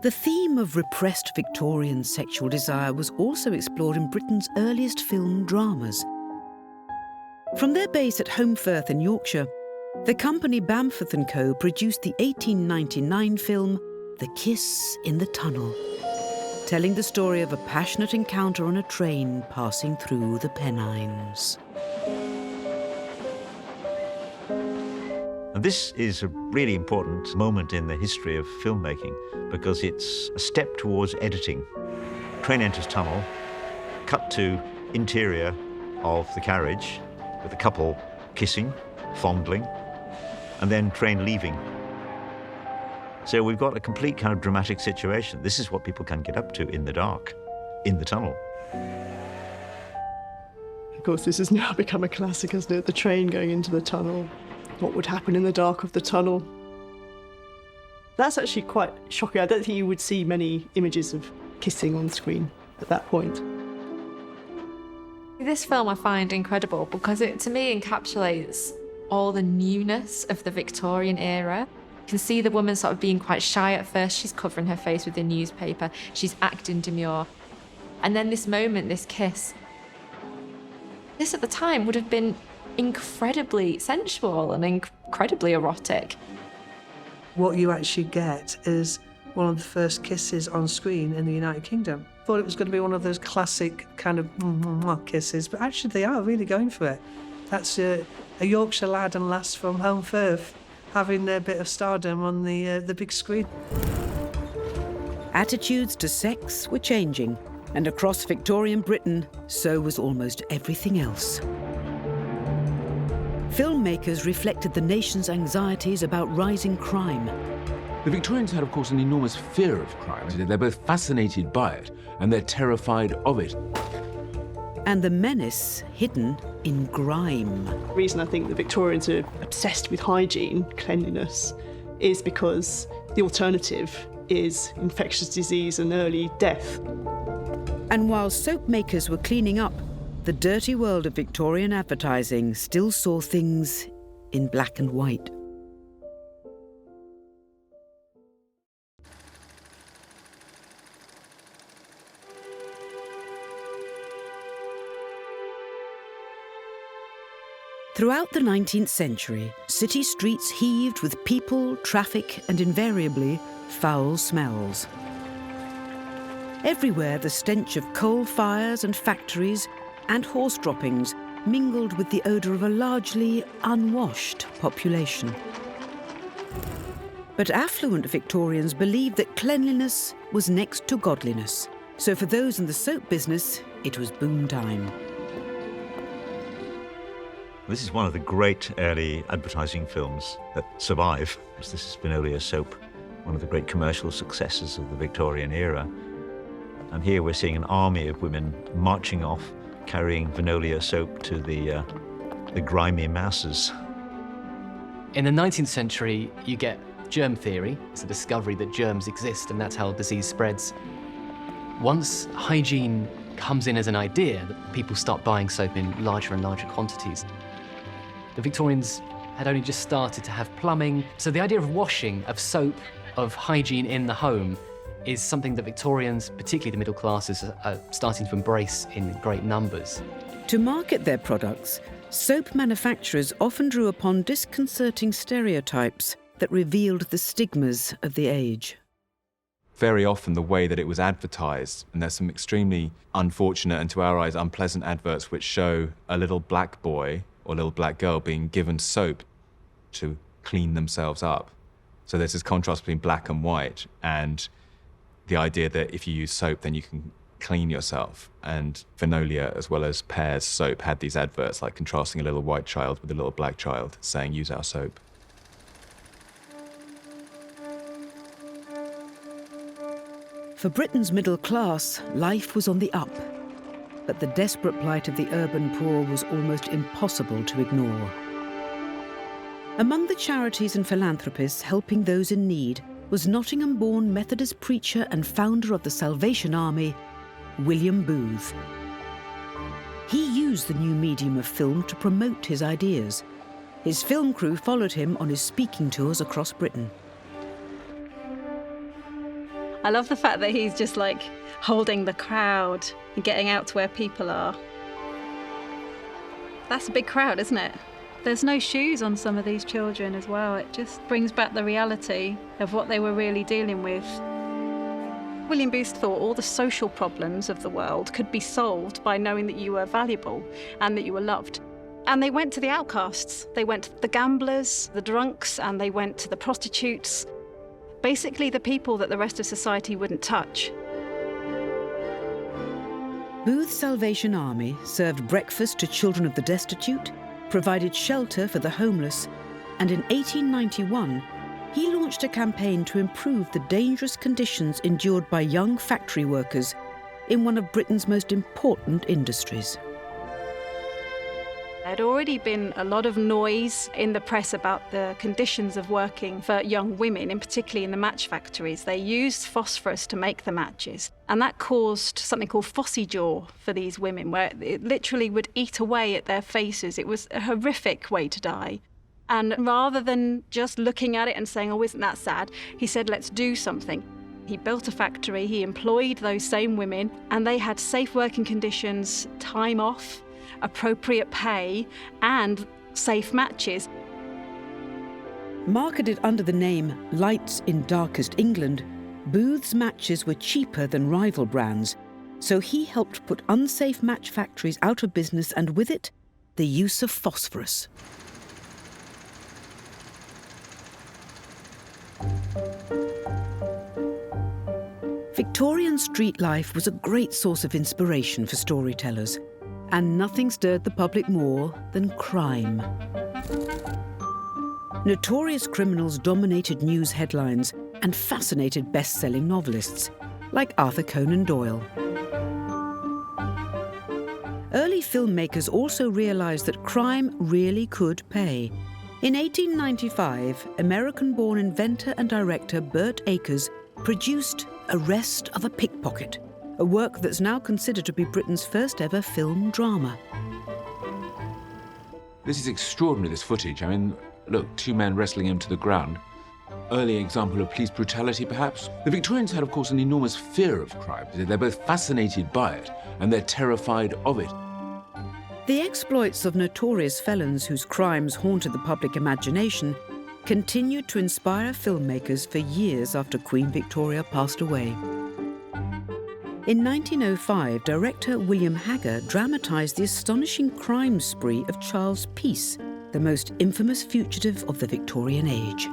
The theme of repressed Victorian sexual desire was also explored in Britain's earliest film dramas. From their base at Holmfirth in Yorkshire, the company Bamforth & Co. produced the 1899 film The Kiss in the Tunnel, telling the story of a passionate encounter on a train passing through the Pennines. And this is a really important moment in the history of filmmaking because it's a step towards editing. Train enters tunnel, cut to interior of the carriage with a couple kissing, fondling, and then train leaving. So we've got a complete kind of dramatic situation. This is what people can get up to in the dark, in the tunnel. Of course, this has now become a classic, hasn't it? The train going into the tunnel. What would happen in the dark of the tunnel? That's actually quite shocking. I don't think you would see many images of kissing on screen at that point. This film I find incredible because it, to me, encapsulates all the newness of the Victorian era. You can see the woman sort of being quite shy at first. She's covering her face with the newspaper. She's acting demure. And then this moment, this kiss. This at the time would have been incredibly sensual and incredibly erotic. What you actually get is one of the first kisses on screen in the United Kingdom. Thought it was going to be one of those classic kind of kisses, but actually they are really going for it. That's a Yorkshire lad and lass from Holmfirth having their bit of stardom on the big screen. Attitudes to sex were changing, and across Victorian Britain, so was almost everything else. Filmmakers reflected the nation's anxieties about rising crime. The Victorians had, of course, an enormous fear of crime. They're both fascinated by it and they're terrified of it. And the menace hidden in grime. The reason I think the Victorians are obsessed with hygiene, cleanliness, is because the alternative is infectious disease and early death. And while soap makers were cleaning up, the dirty world of Victorian advertising still saw things in black and white. Throughout the 19th century, city streets heaved with people, traffic, and invariably foul smells. Everywhere the stench of coal fires and factories and horse droppings mingled with the odour of a largely unwashed population. But affluent Victorians believed that cleanliness was next to godliness. So for those in the soap business, it was boom time. This is one of the great early advertising films that survive. This is Vinolia soap, one of the great commercial successes of the Victorian era. And here we're seeing an army of women marching off, carrying Vinolia soap to the grimy masses. In the 19th century, you get germ theory. It's a discovery that germs exist, and that's how disease spreads. Once hygiene comes in as an idea, that people start buying soap in larger and larger quantities. The Victorians had only just started to have plumbing, so the idea of washing, of soap, of hygiene in the home is something that Victorians, particularly the middle classes, are starting to embrace in great numbers. To market their products, soap manufacturers often drew upon disconcerting stereotypes that revealed the stigmas of the age. Very often the way that it was advertised, and there's some extremely unfortunate and to our eyes unpleasant adverts which show a little black boy or little black girl being given soap to clean themselves up. So there's this contrast between black and white, and the idea that if you use soap, then you can clean yourself. And Vinolia, as well as Pear's soap, had these adverts like contrasting a little white child with a little black child, saying, use our soap. For Britain's middle class, life was on the up. But the desperate plight of the urban poor was almost impossible to ignore. Among the charities and philanthropists helping those in need was Nottingham-born Methodist preacher and founder of the Salvation Army, William Booth. He used the new medium of film to promote his ideas. His film crew followed him on his speaking tours across Britain. I love the fact that he's just like holding the crowd and getting out to where people are. That's a big crowd, isn't it? There's no shoes on some of these children as well. It just brings back the reality of what they were really dealing with. William Booth thought all the social problems of the world could be solved by knowing that you were valuable and that you were loved. And they went to the outcasts. They went to the gamblers, the drunks, and they went to the prostitutes. Basically the people that the rest of society wouldn't touch. Booth's Salvation Army served breakfast to children of the destitute, provided shelter for the homeless, and in 1891, he launched a campaign to improve the dangerous conditions endured by young factory workers in one of Britain's most important industries. There had already been a lot of noise in the press about the conditions of working for young women, and particularly in the match factories. They used phosphorus to make the matches, and that caused something called phossy jaw for these women, where it literally would eat away at their faces. It was a horrific way to die. And rather than just looking at it and saying, oh, isn't that sad, he said, let's do something. He built a factory, he employed those same women, and they had safe working conditions, time off, appropriate pay, and safe matches. Marketed under the name Lights in Darkest England, Booth's matches were cheaper than rival brands, so he helped put unsafe match factories out of business, and with it, the use of phosphorus. Victorian street life was a great source of inspiration for storytellers, and nothing stirred the public more than crime. Notorious criminals dominated news headlines and fascinated best-selling novelists, like Arthur Conan Doyle. Early filmmakers also realized that crime really could pay. In 1895, American-born inventor and director Burt Akers produced Arrest of a Pickpocket, a work that's now considered to be Britain's first ever film drama. This is extraordinary, this footage. I mean, look, two men wrestling him to the ground. Early example of police brutality, perhaps. The Victorians had, of course, an enormous fear of crime. They're both fascinated by it, and they're terrified of it. The exploits of notorious felons whose crimes haunted the public imagination continued to inspire filmmakers for years after Queen Victoria passed away. In 1905, director William Hagger dramatised the astonishing crime spree of Charles Peace, the most infamous fugitive of the Victorian age.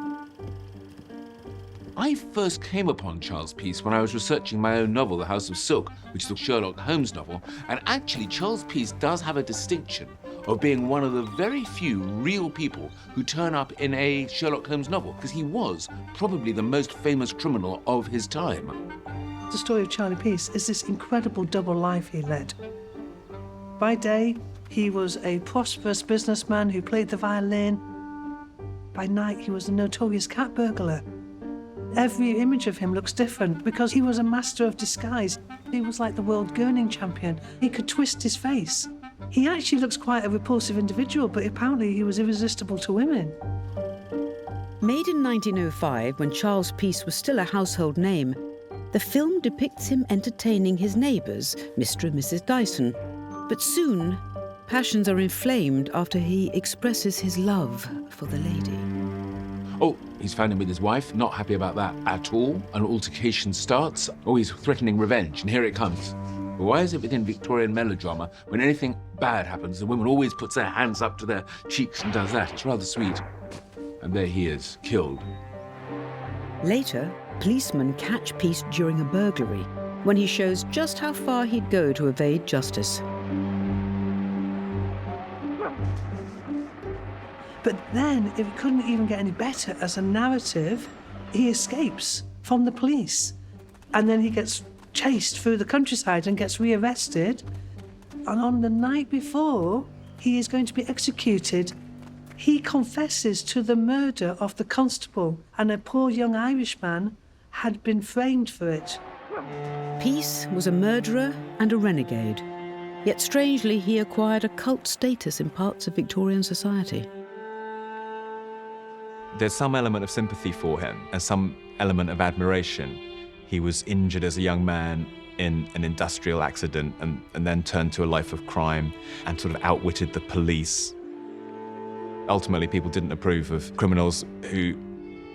I first came upon Charles Peace when I was researching my own novel, The House of Silk, which is a Sherlock Holmes novel. And actually, Charles Peace does have a distinction of being one of the very few real people who turn up in a Sherlock Holmes novel, because he was probably the most famous criminal of his time. The story of Charlie Peace is this incredible double life he led. By day, he was a prosperous businessman who played the violin. By night, he was a notorious cat burglar. Every image of him looks different because he was a master of disguise. He was like the world gurning champion. He could twist his face. He actually looks quite a repulsive individual, but apparently he was irresistible to women. Made in 1905, when Charles Peace was still a household name, the film depicts him entertaining his neighbours, Mr. and Mrs. Dyson. But soon, passions are inflamed after he expresses his love for the lady. Oh, he's found him with his wife, not happy about that at all. An altercation starts. Oh, he's threatening revenge, and here it comes. But why is it within Victorian melodrama, when anything bad happens, the woman always puts their hands up to their cheeks and does that? It's rather sweet. And there he is, killed. Later, policemen catch Peace during a burglary, when he shows just how far he'd go to evade justice. But then, if it couldn't even get any better as a narrative, he escapes from the police. And then he gets chased through the countryside and gets rearrested. And on the night before he is going to be executed, he confesses to the murder of the constable, and a poor young Irishman had been framed for it. Peace was a murderer and a renegade, yet strangely he acquired a cult status in parts of Victorian society. There's some element of sympathy for him and some element of admiration. He was injured as a young man in an industrial accident and then turned to a life of crime and sort of outwitted the police. Ultimately, people didn't approve of criminals who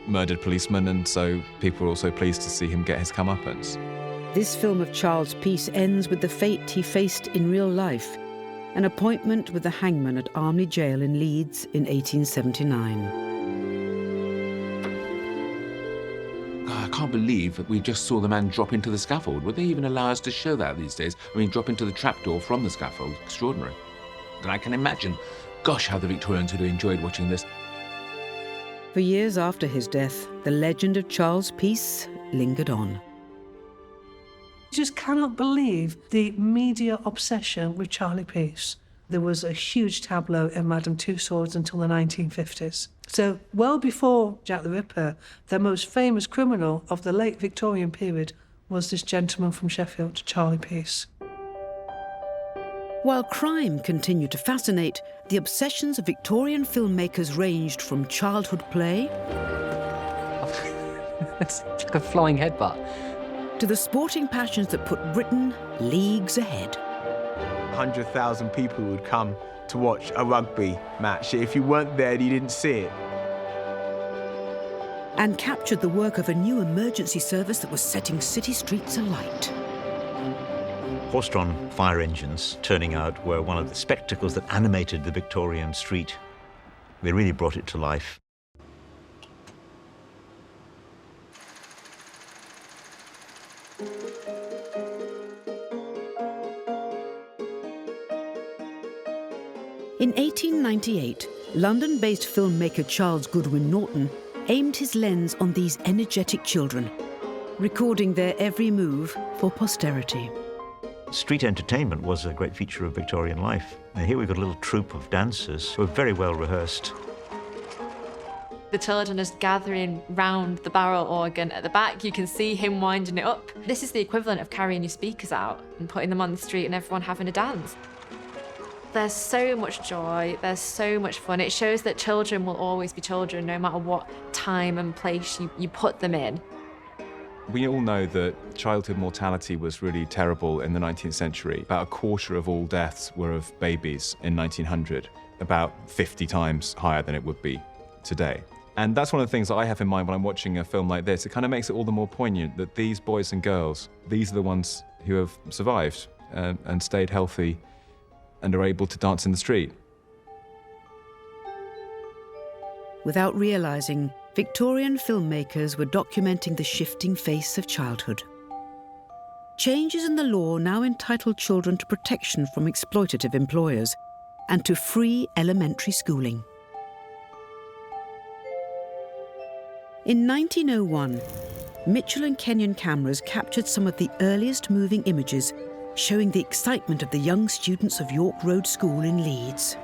murdered policemen, and so people were also pleased to see him get his comeuppance. This film of Charles Peace ends with the fate he faced in real life, an appointment with the hangman at Armley Jail in Leeds in 1879. I can't believe that we just saw the man drop into the scaffold. Would they even allow us to show that these days? I mean, drop into the trapdoor from the scaffold. Extraordinary. And I can imagine, gosh, how the Victorians would have enjoyed watching this. For years after his death, the legend of Charles Peace lingered on. I just cannot believe the media obsession with Charlie Peace. There was a huge tableau in Madame Tussauds until the 1950s. So, well before Jack the Ripper, the most famous criminal of the late Victorian period was this gentleman from Sheffield, Charlie Peace. While crime continued to fascinate, the obsessions of Victorian filmmakers ranged from childhood play It's like a flying headbutt. to the sporting passions that put Britain leagues ahead. 100,000 people would come to watch a rugby match. If you weren't there, you didn't see it. And captured the work of a new emergency service that was setting city streets alight. Horse-drawn fire engines turning out were one of the spectacles that animated the Victorian street. They really brought it to life. In 1898, London-based filmmaker Charles Goodwin Norton aimed his lens on these energetic children, recording their every move for posterity. Street entertainment was a great feature of Victorian life. And here we've got a little troupe of dancers who are very well rehearsed. The children are gathering round the barrel organ at the back. You can see him winding it up. This is the equivalent of carrying your speakers out and putting them on the street and everyone having a dance. There's so much joy, there's so much fun. It shows that children will always be children no matter what time and place you put them in. We all know that childhood mortality was really terrible in the 19th century. About a quarter of all deaths were of babies in 1900, about 50 times higher than it would be today. And that's one of the things that I have in mind when I'm watching a film like this. It kind of makes it all the more poignant that these boys and girls, these are the ones who have survived and stayed healthy and are able to dance in the street. Without realising, Victorian filmmakers were documenting the shifting face of childhood. Changes in the law now entitled children to protection from exploitative employers and to free elementary schooling. In 1901, Mitchell and Kenyon cameras captured some of the earliest moving images showing the excitement of the young students of York Road School in Leeds.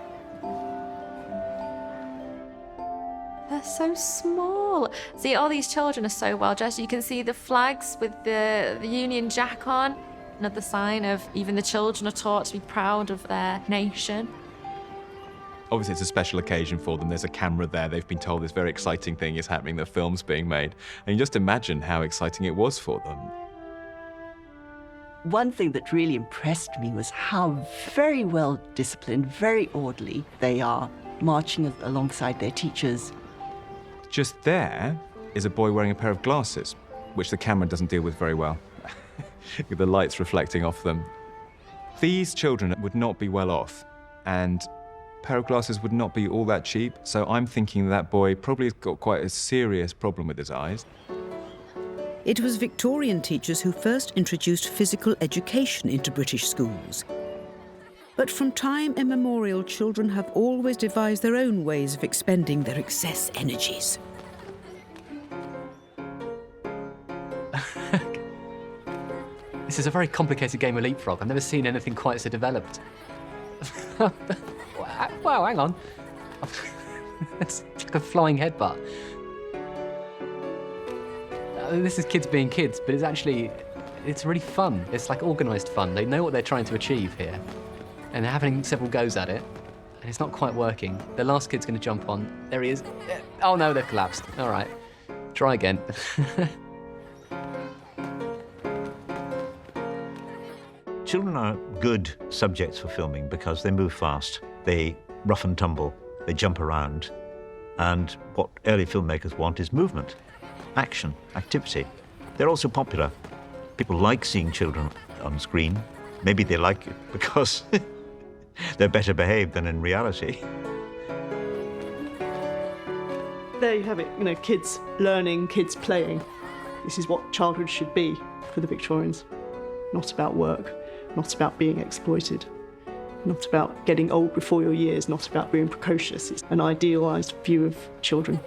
They're so small. See, all these children are so well dressed. You can see the flags with the Union Jack on. Another sign of even the children are taught to be proud of their nation. Obviously, it's a special occasion for them. There's a camera there. They've been told this very exciting thing is happening. The film's being made. And you just imagine how exciting it was for them. One thing that really impressed me was how very well disciplined, very orderly they are, marching alongside their teachers. Just there is a boy wearing a pair of glasses, which the camera doesn't deal with very well, with the lights reflecting off them. These children would not be well off, and a pair of glasses would not be all that cheap, so I'm thinking that boy probably has got quite a serious problem with his eyes. It was Victorian teachers who first introduced physical education into British schools. But from time immemorial, children have always devised their own ways of expending their excess energies. This is a very complicated game of leapfrog. I've never seen anything quite so developed. Wow, hang on. It's like a flying headbutt. This is kids being kids, but it's really fun. It's like organised fun. They know what they're trying to achieve here, and they're having several goes at it, and it's not quite working. The last kid's going to jump on. There he is. Oh no, they've collapsed. All right, try again. Children are good subjects for filming because they move fast, they rough and tumble, they jump around, and what early filmmakers want is movement, action, activity. They're also popular. People like seeing children on screen. Maybe they like it because they're better behaved than in reality. There you have it, kids learning, kids playing. This is what childhood should be for the Victorians. Not about work, not about being exploited, not about getting old before your years, not about being precocious. It's an idealised view of children.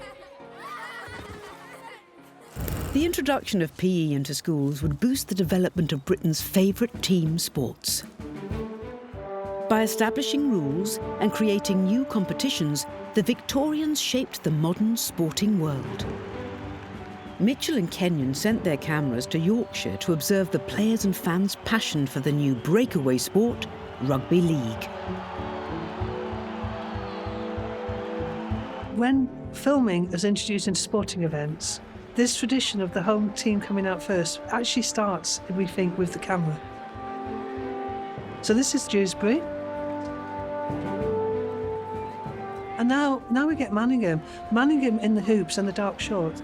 The introduction of PE into schools would boost the development of Britain's favourite team sports. By establishing rules and creating new competitions, the Victorians shaped the modern sporting world. Mitchell and Kenyon sent their cameras to Yorkshire to observe the players' and fans' passion for the new breakaway sport, rugby league. When filming is introduced into sporting events, this tradition of the home team coming out first actually starts, we think, with the camera. So this is Dewsbury. And now we get Manningham. Manningham in the hoops and the dark shorts.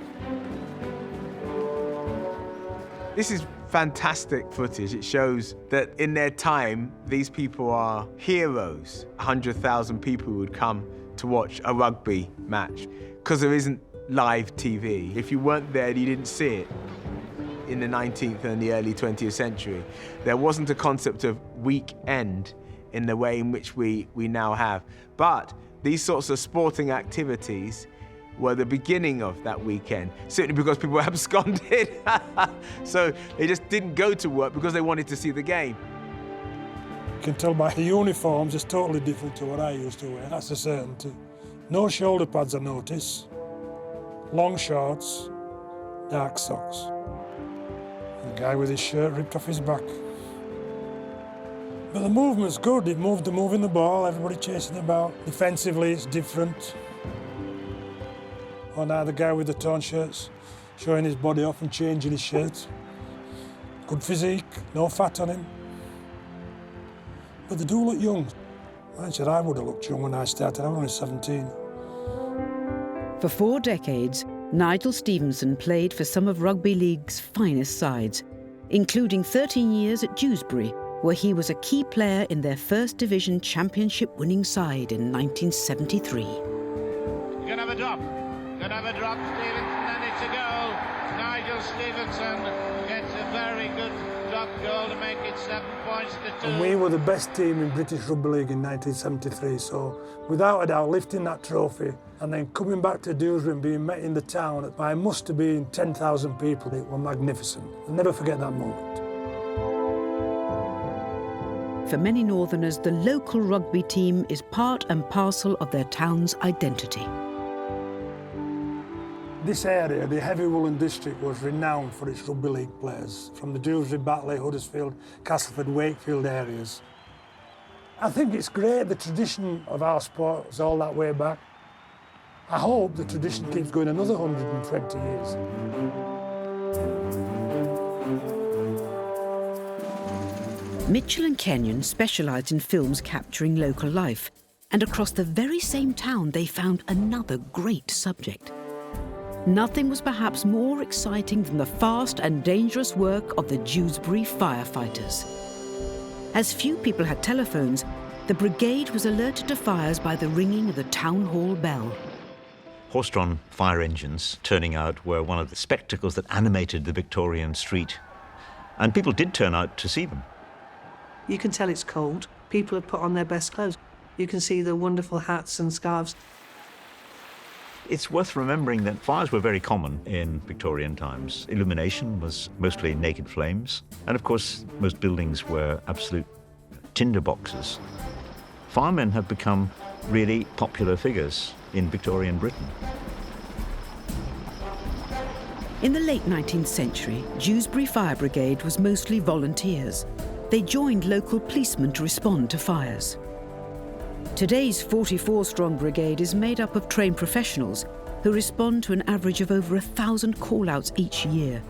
This is fantastic footage. It shows that in their time, these people are heroes. 100,000 people would come to watch a rugby match because there isn't live TV. If you weren't there, you didn't see it. In the 19th and the early 20th century, there wasn't a concept of weekend in the way in which we now have. But these sorts of sporting activities were the beginning of that weekend, simply because people were absconded. So they just didn't go to work because they wanted to see the game. You can tell by the uniforms, it's totally different to what I used to wear, that's a certainty. No shoulder pads, I notice. Long shorts, dark socks. The guy with his shirt ripped off his back. But the movement's good, they're moving the ball, everybody chasing about. Defensively, it's different. Or now the guy with the torn shirts, showing his body off and changing his shirt. Good physique, no fat on him. But they do look young. I said I would have looked young when I started, I was only 17. For 4 decades, Nigel Stevenson played for some of rugby league's finest sides, including 13 years at Dewsbury, where he was a key player in their First Division Championship-winning side in 1973. Gonna have a drop. Gonna have a drop, Stevenson, and it's a goal. Nigel Stevenson gets a very good drop goal to make it 7 points to 2. And we were the best team in British Rugby League in 1973, so without a doubt, lifting that trophy and then coming back to Dewsbury and being met in the town by must have been 10,000 people, it was magnificent. I'll never forget that moment. For many Northerners, the local rugby team is part and parcel of their town's identity. This area, the Heavy Woolen district, was renowned for its rugby league players from the Dewsbury, Batley, Huddersfield, Castleford, Wakefield areas. I think it's great, the tradition of our sport is all that way back. I hope the tradition keeps going another 120 years. Mitchell and Kenyon specialised in films capturing local life, and across the very same town they found another great subject. Nothing was perhaps more exciting than the fast and dangerous work of the Dewsbury firefighters. As few people had telephones, the brigade was alerted to fires by the ringing of the town hall bell. Horse-drawn fire engines turning out were one of the spectacles that animated the Victorian street, and people did turn out to see them. You can tell it's cold. People have put on their best clothes. You can see the wonderful hats and scarves. It's worth remembering that fires were very common in Victorian times. Illumination was mostly naked flames, and of course most buildings were absolute tinder boxes. Firemen have become really popular figures in Victorian Britain. In the late 19th century, Dewsbury Fire Brigade was mostly volunteers. They joined local policemen to respond to fires. Today's 44-strong brigade is made up of trained professionals who respond to an average of over 1,000 call-outs each year.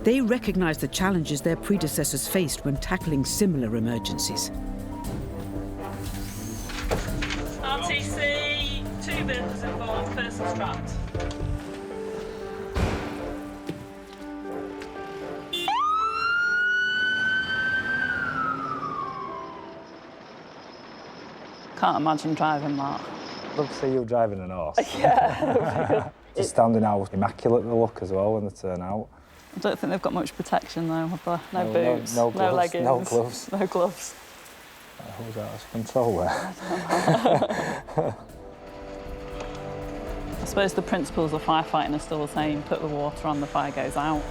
They recognise the challenges their predecessors faced when tackling similar emergencies. RTC, 2 vehicles involved, persons trapped. Can't imagine driving that. Love to see you driving an horse. Yeah. Just standing out, immaculate they look as well when they turn out. I don't think they've got much protection though, have they? No boots, no gloves, no leggings, no gloves. No gloves. Who's out of control there? I suppose the principles of firefighting are still the same. Put the water on, the fire goes out.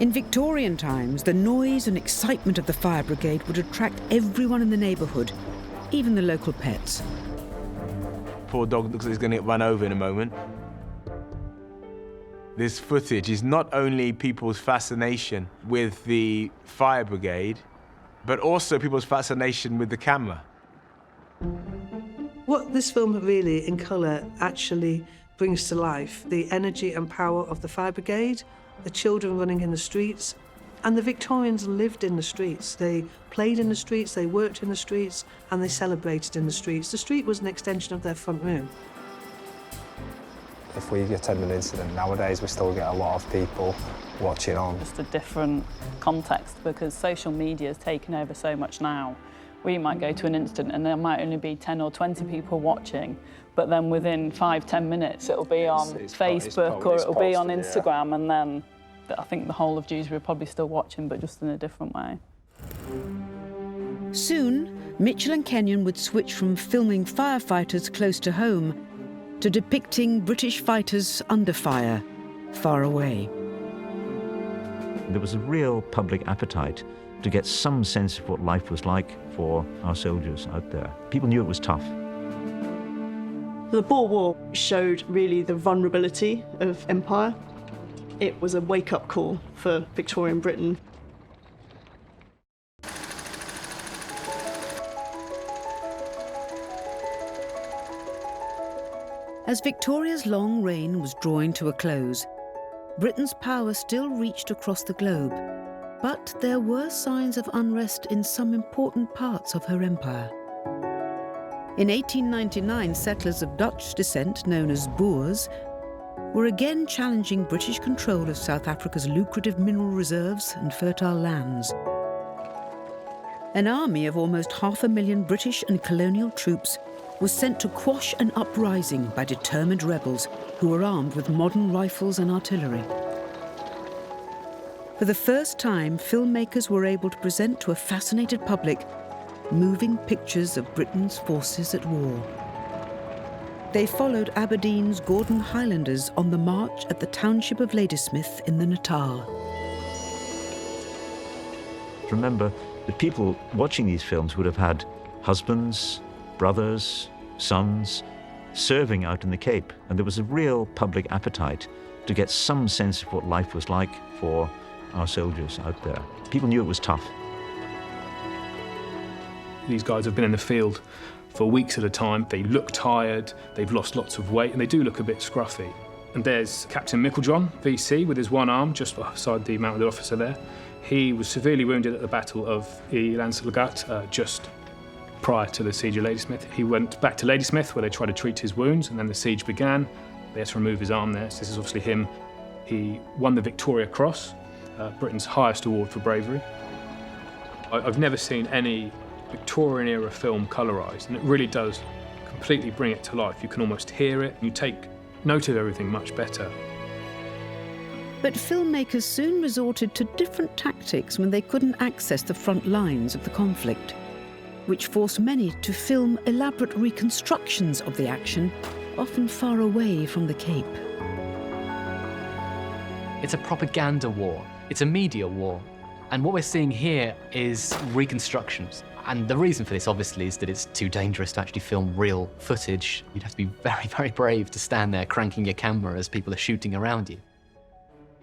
In Victorian times, the noise and excitement of the fire brigade would attract everyone in the neighbourhood, even the local pets. Poor dog looks like he's going to get run over in a moment. This footage is not only people's fascination with the fire brigade, but also people's fascination with the camera. What this film really, in colour, actually brings to life, the energy and power of the fire brigade, the children running in the streets, and the Victorians lived in the streets. They played in the streets, they worked in the streets, and they celebrated in the streets. The street was an extension of their front room. If we attend an incident nowadays, we still get a lot of people watching on. Just a different context because social media has taken over so much now. We might go to an incident and there might only be 10 or 20 people watching, but then within 5–10 minutes it'll be on Facebook or it'll be on Instagram, and then I think the whole of Dewsbury are probably still watching, but just in a different way. Soon, Mitchell and Kenyon would switch from filming firefighters close to home to depicting British fighters under fire, far away. There was a real public appetite to get some sense of what life was like for our soldiers out there. People knew it was tough. The Boer War showed really the vulnerability of empire. It was a wake-up call for Victorian Britain. As Victoria's long reign was drawing to a close, Britain's power still reached across the globe, but there were signs of unrest in some important parts of her empire. In 1899, settlers of Dutch descent, known as Boers, were again challenging British control of South Africa's lucrative mineral reserves and fertile lands. An army of almost 500,000 British and colonial troops was sent to quash an uprising by determined rebels who were armed with modern rifles and artillery. For the first time, filmmakers were able to present to a fascinated public moving pictures of Britain's forces at war. They followed Aberdeen's Gordon Highlanders on the march at the township of Ladysmith in the Natal. Remember that people watching these films would have had husbands, brothers, sons, serving out in the Cape, and there was a real public appetite to get some sense of what life was like for our soldiers out there. People knew it was tough. These guys have been in the field for weeks at a time. They look tired, they've lost lots of weight, and they do look a bit scruffy. And there's Captain Micklejohn, VC, with his one arm just beside the mounted officer there. He was severely wounded at the Battle of Elandslegat just prior to the siege of Ladysmith. He went back to Ladysmith where they tried to treat his wounds, and then the siege began. They had to remove his arm there, so this is obviously him. He won the Victoria Cross, Britain's highest award for bravery. I've never seen any Victorian-era film colourised, and it really does completely bring it to life. You can almost hear it, and you take note of everything much better. But filmmakers soon resorted to different tactics when they couldn't access the front lines of the conflict, which forced many to film elaborate reconstructions of the action, often far away from the Cape. It's a propaganda war. It's a media war. And what we're seeing here is reconstructions. And the reason for this, obviously, is that it's too dangerous to actually film real footage. You'd have to be very, very brave to stand there cranking your camera as people are shooting around you.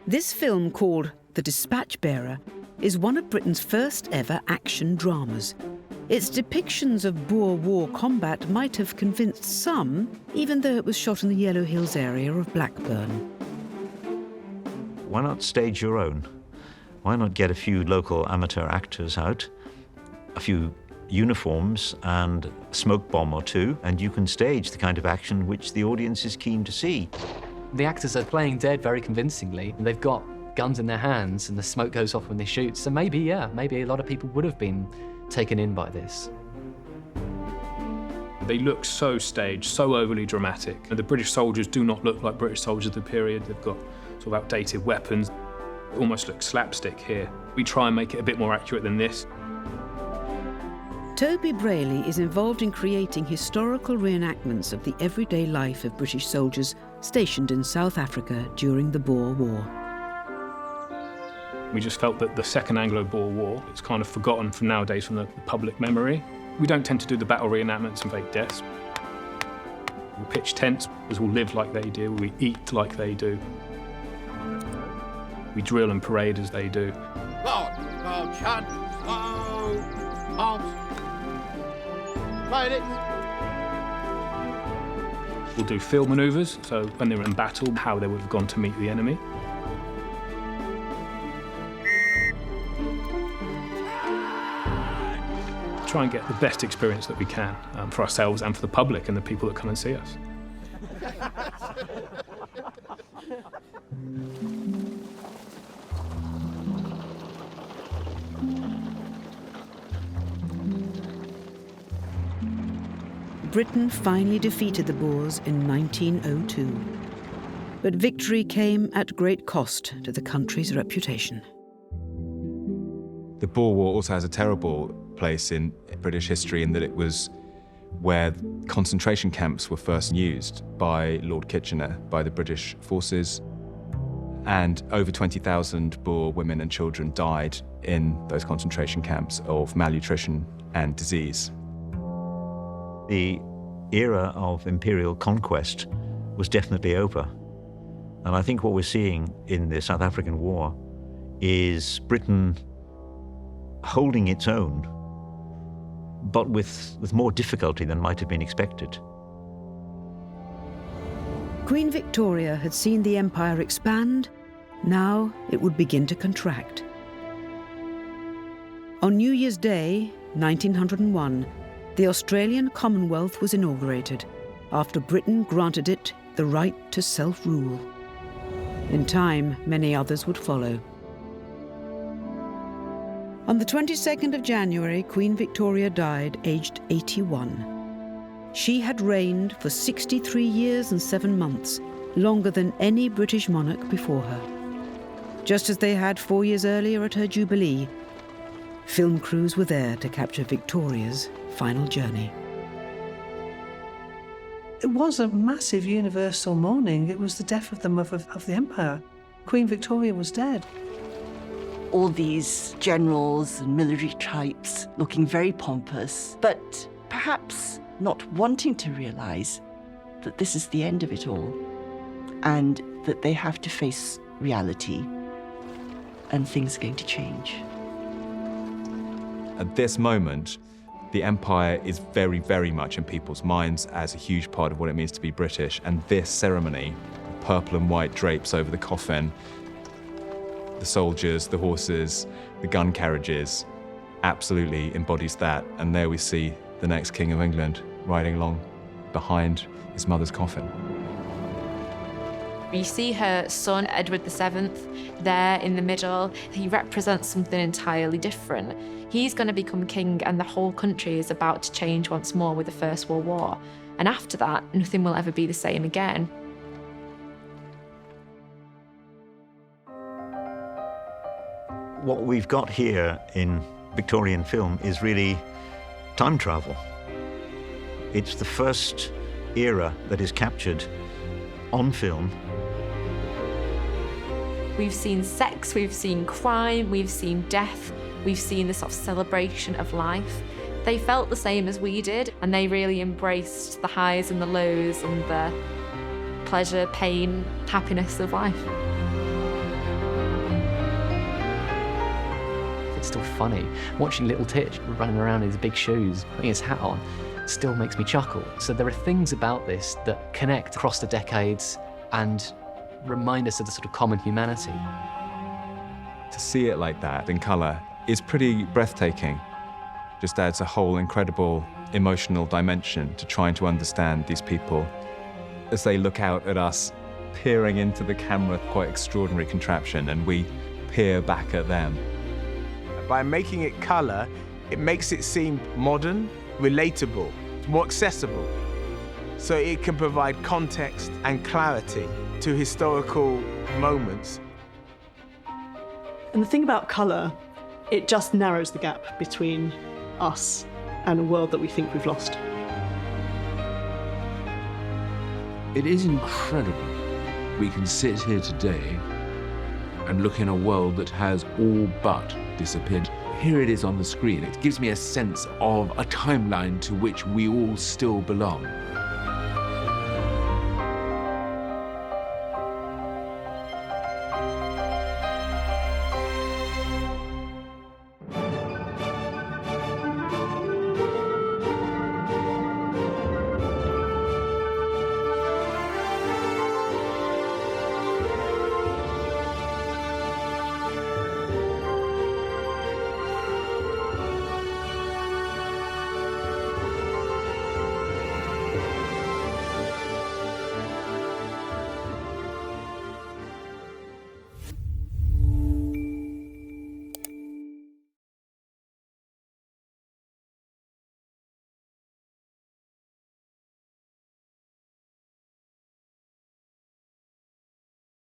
This film, called The Dispatch Bearer, is one of Britain's first ever action dramas. Its depictions of Boer War combat might have convinced some, even though it was shot in the Yellow Hills area of Blackburn. Why not stage your own? Why not get a few local amateur actors out, a few uniforms and a smoke bomb or two, and you can stage the kind of action which the audience is keen to see. The actors are playing dead very convincingly. They've got guns in their hands and the smoke goes off when they shoot. So maybe a lot of people would have been taken in by this. They look so staged, so overly dramatic. The British soldiers do not look like British soldiers of the period. They've got sort of outdated weapons. It almost looks slapstick here. We try and make it a bit more accurate than this. Toby Brayley is involved in creating historical reenactments of the everyday life of British soldiers stationed in South Africa during the Boer War. We just felt that the Second Anglo-Boer War is kind of forgotten from nowadays from the public memory. We don't tend to do the battle reenactments and fake deaths. We pitch tents, we all live like they do, we eat like they do. We drill and parade as they do. Lord, go, chant, slow, halt. Right it. We'll do field manoeuvres, so when they were in battle, how they would have gone to meet the enemy. Try and get the best experience that we can for ourselves and for the public and the people that come and see us. Britain finally defeated the Boers in 1902. But victory came at great cost to the country's reputation. The Boer War also has a terrible place in British history in that it was where concentration camps were first used by Lord Kitchener, by the British forces, and over 20,000 Boer women and children died in those concentration camps of malnutrition and disease. The era of imperial conquest was definitely over. And I think what we're seeing in the South African War is Britain holding its own, but with more difficulty than might have been expected. Queen Victoria had seen the empire expand. Now it would begin to contract. On New Year's Day, 1901, the Australian Commonwealth was inaugurated after Britain granted it the right to self-rule. In time, many others would follow. On the 22nd of January, Queen Victoria died, aged 81. She had reigned for 63 years and 7 months, longer than any British monarch before her. Just as they had 4 years earlier at her Jubilee, film crews were there to capture Victoria's final journey. It was a massive universal mourning. It was the death of the mother of the empire. Queen Victoria was dead. All these generals and military types looking very pompous, but perhaps not wanting to realize that this is the end of it all and that they have to face reality and things are going to change. At this moment, the empire is very, very much in people's minds as a huge part of what it means to be British. And this ceremony, purple and white drapes over the coffin, the soldiers, the horses, the gun carriages, absolutely embodies that. And there we see the next King of England riding along behind his mother's coffin. You see her son, Edward VII, there in the middle. He represents something entirely different. He's going to become king and the whole country is about to change once more with the First World War. And after that, nothing will ever be the same again. What we've got here in Victorian film is really time travel. It's the first era that is captured on film. We've seen sex, we've seen crime, we've seen death, we've seen this sort of celebration of life. They felt the same as we did, and they really embraced the highs and the lows and the pleasure, pain, happiness of life. It's still funny. Watching little Titch running around in his big shoes, putting his hat on, still makes me chuckle. So there are things about this that connect across the decades and remind us of the sort of common humanity. To see it like that in colour is pretty breathtaking. Just adds a whole incredible emotional dimension to trying to understand these people as they look out at us, peering into the camera, quite extraordinary contraption, and we peer back at them. By making it colour, it makes it seem modern, relatable, more accessible. So it can provide context and clarity to historical moments. And the thing about colour, it just narrows the gap between us and a world that we think we've lost. It is incredible. We can sit here today and look in a world that has all but disappeared. Here it is on the screen. It gives me a sense of a timeline to which we all still belong.